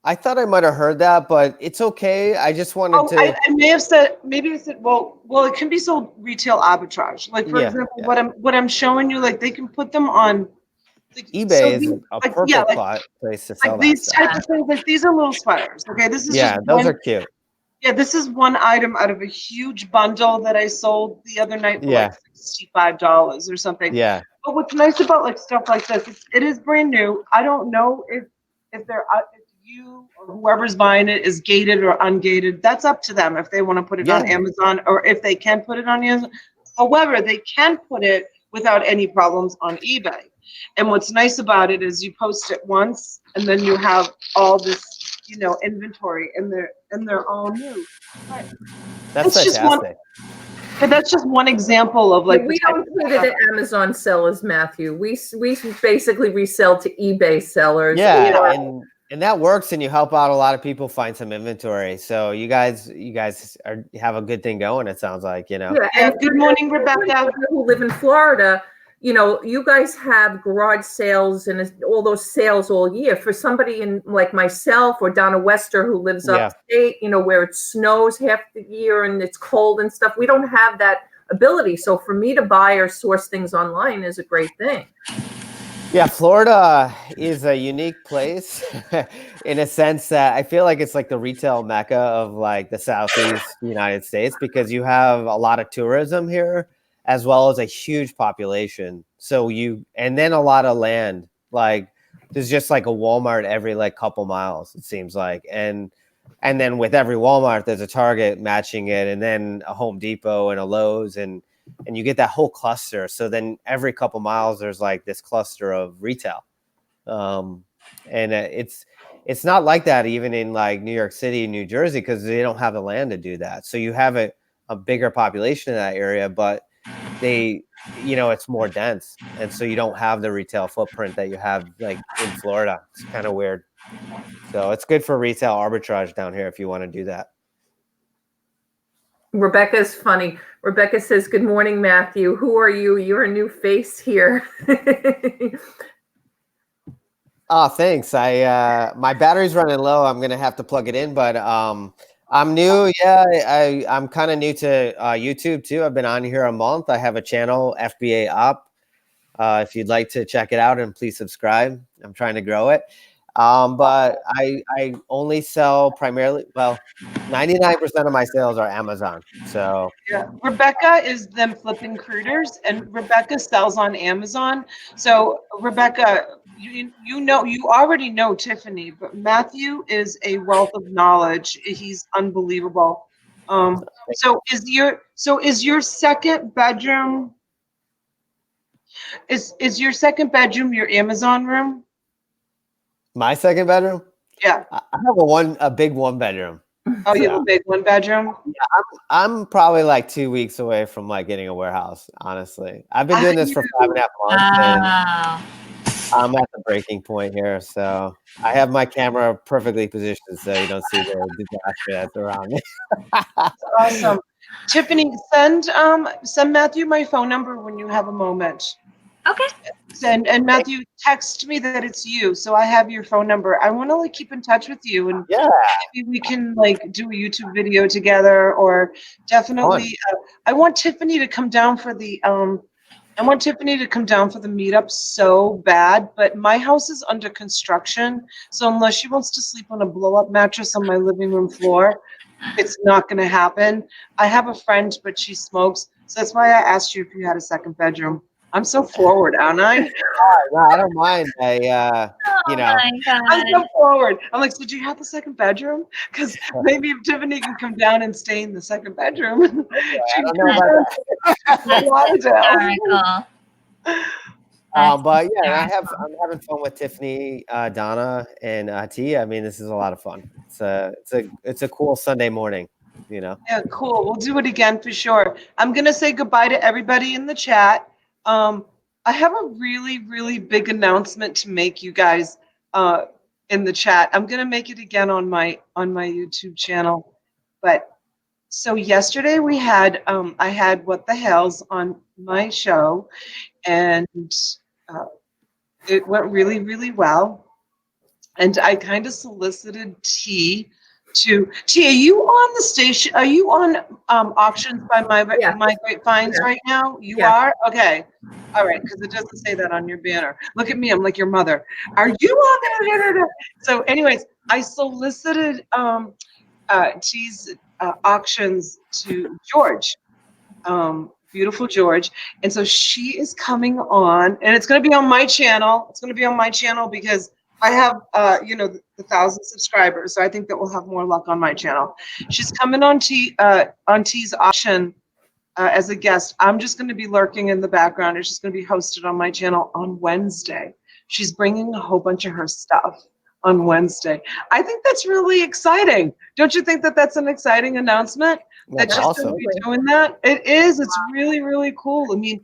I thought I might have heard that, but it's okay. I just wanted Oh, to. I may have said, maybe I said, well, it can be sold retail arbitrage. Like for Yeah, example, yeah. what I'm showing you, like they can put them on like, eBay so is these- a like, perfect yeah, like, place to sell like that these stuff. type of things. Like these are little sweaters. Okay, this is Yeah, just those one, are cute. yeah, this is one item out of a huge bundle that I sold the other night for Yeah. like $65 or something. Yeah. But what's nice about like stuff like this, it is brand new. I don't know if you or whoever's buying it is gated or ungated. That's up to them if they want to put it on Yeah. Amazon or if they can put it on Amazon. However, they can put it without any problems on eBay. And what's nice about it is you post it once and then you have all this, inventory and they're all new. But That's it's just one. fantastic. But that's just one example of like we the type don't of put stuff. it at Amazon sellers, Matthew. We basically resell to eBay sellers. Yeah, or- and that works, and you help out a lot of people find some inventory. So you guys have a good thing going. It sounds like. Yeah, Yeah, and good morning, Rebecca. who live in Florida, you guys have garage sales and all those sales all year. For somebody in like myself or Donna Wester who lives Yeah. upstate, where it snows half the year and it's cold and stuff, we don't have that ability. So for me to buy or source things online is a great thing. Yeah, Florida is a unique place in a sense that I feel like it's like the retail mecca of like the Southeast United States, because you have a lot of tourism here as well as a huge population. And then a lot of land. Like there's just like a Walmart every like couple miles, it seems like. And then with every Walmart, there's a Target matching it, and then a Home Depot and a Lowe's, and you get that whole cluster. So then every couple miles, there's like this cluster of retail. And it's not like that even in like New York City, New Jersey, because they don't have the land to do that. So you have a bigger population in that area, but it's more dense. And so you don't have the retail footprint that you have like in Florida. It's kind of weird. So it's good for retail arbitrage down here if you want to do that. Rebecca's funny. Rebecca says, "Good morning, Matthew. Who are you? You're a new face here." Oh, thanks. My battery's running low. I'm gonna have to plug it in, but I'm new. Yeah, I'm kind of new to YouTube too. I've been on here a month. I have a channel, FBA Op. If you'd like to check it out, and please subscribe. I'm trying to grow it. But I only sell primarily, 99% of my sales are Amazon. So Yeah, Rebecca is them flipping critters, and Rebecca sells on Amazon. So Rebecca, you already know Tiffany, but Matthew is a wealth of knowledge. He's unbelievable. So is your second bedroom? Is your second bedroom your Amazon room? my second bedroom? Yeah. I have a big 1-bedroom. Oh, you have a big 1-bedroom? I'm probably like 2 weeks away from like getting a warehouse. Honestly, I've been doing this for 5.5 months, and Wow. I'm at the breaking point here. So I have my camera perfectly positioned so you don't see the disaster that's around me. Awesome. Tiffany, send Matthew my phone number when you have a moment. Okay. And Matthew, text me that it's you, so I have your phone number. I want to like keep in touch with you, and Yeah, maybe we can like do a YouTube video together, or definitely. I want Tiffany to come down for the meetup so bad, but my house is under construction, so unless she wants to sleep on a blow-up mattress on my living room floor, it's not going to happen. I have a friend, but she smokes, so that's why I asked you if you had a second bedroom. I'm so forward, aren't I? no, I don't mind. Oh my I'm God. so forward. I'm like, so do you have the second bedroom? Because maybe if Tiffany can come down and stay in the second bedroom, she I can don't know about that. come down to Lauderdale. Hysterical. But yeah, I'm having fun with Tiffany, Donna, and T. I mean, this is a lot of fun. It's a cool Sunday morning, you know. Yeah, cool. We'll do it again for sure. I'm gonna say goodbye to everybody in the chat. I have a really, really big announcement to make, you guys, in the chat. I'm gonna make it again on my YouTube channel. But so yesterday we had I had What the Hell's on my show, and it went really, really well. And I kind of solicited T. Are you on the station? Are you on auctions by Yeah. my Great Finds Yeah. right now? You Yeah. are? Okay. All right, because it doesn't say that on your banner. Look at me, I'm like your mother. Are you on there? So, anyways, I solicited T's auctions to George. Beautiful George. And so she is coming on, and it's going to be on my channel. It's going to be on my channel because I have, the 1,000 subscribers. So I think that we'll have more luck on my channel. She's coming on T's auction as a guest. I'm just going to be lurking in the background. It's just going to be hosted on my channel on Wednesday. She's bringing a whole bunch of her stuff on Wednesday. I think that's really exciting. Don't you think that that's an exciting announcement? That's That she's awesome. going to be doing that? It is. It's really, really cool. I mean,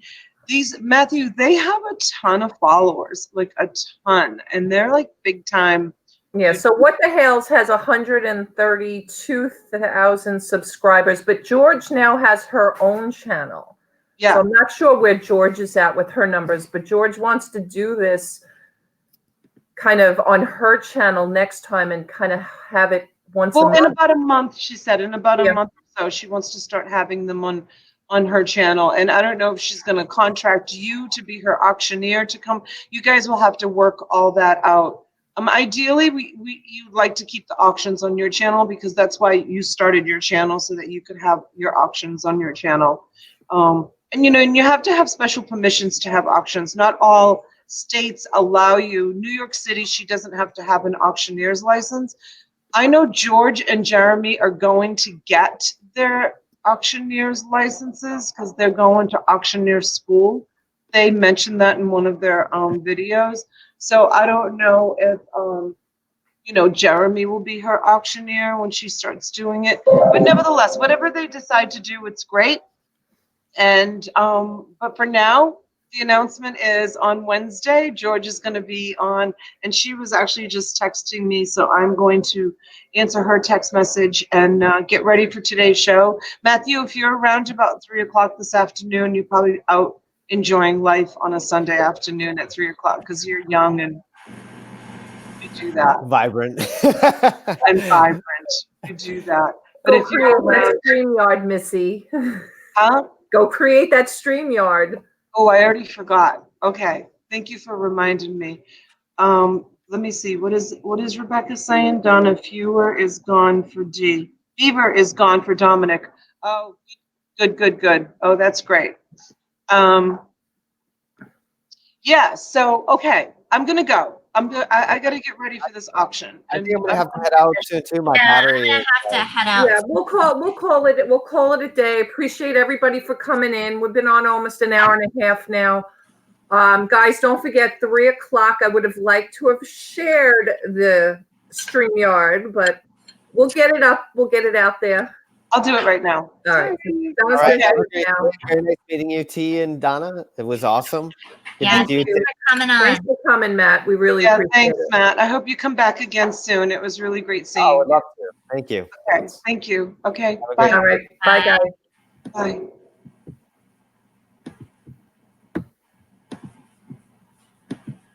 Matthew, they have a ton of followers, like a ton, and they're like big time. Yeah, so What the Hales has 132,000 subscribers, but George now has her own channel. Yeah. So I'm not sure where George is at with her numbers, but George wants to do this kind of on her channel next time and kind of have it once a Well, in month. about a month, she said, in about a Yeah. month or so, she wants to start having them on her channel. And I don't know if she's going to contract you to be her auctioneer to come. You guys will have to work all that out. Ideally, you'd like to keep the auctions on your channel because that's why you started your channel, so that you could have your auctions on your channel. And you have to have special permissions to have auctions. Not all states allow you. New York City, she doesn't have to have an auctioneer's license. I know George and Jeremy are going to get their auctioneer's licenses because they're going to auctioneer school. They mentioned that in one of their videos. So I don't know if Jeremy will be her auctioneer when she starts doing it. But nevertheless, whatever they decide to do, it's great. And but for now, the announcement is on Wednesday. George is going to be on, and she was actually just texting me, so I'm going to answer her text message and get ready for today's show. Matthew, if you're around about 3 o'clock this afternoon, you're probably out enjoying life on a Sunday afternoon at 3 o'clock because you're young and you do that. Vibrant. And vibrant. You do that. But Go if you're create around, that StreamYard, Missy. huh? Go create that StreamYard. Oh, I already forgot. Okay. Thank you for reminding me. Let me see. What is Rebecca saying? Donna Fewer is gone for D. Beaver is gone for Dominic. Oh, good. Oh, that's great. Yeah, so okay. I'm gonna go. I gotta get ready for this auction. I think I'm gonna have to head out soon too. My battery. I'm gonna have to head out. Yeah, we'll call it a day. Appreciate everybody for coming in. We've been on almost an hour and a half now. Guys, don't forget 3 o'clock. I would have liked to have shared the StreamYard, but we'll get it up. We'll get it out there. I'll do it right now. All right. Sorry. That was All right. good Have a great now. day. Very nice meeting you, T and Donna. It was awesome. Good Yeah, to see you thanks too. for coming on. Thanks for coming, Matt. We really Yeah, appreciate thanks, it. Matt. I hope you come back again soon. It was really great seeing Oh, I you. would love to. Thank you. Okay, thank you. Okay, Have a great bye. All right. Bye, Bye. guys. Bye.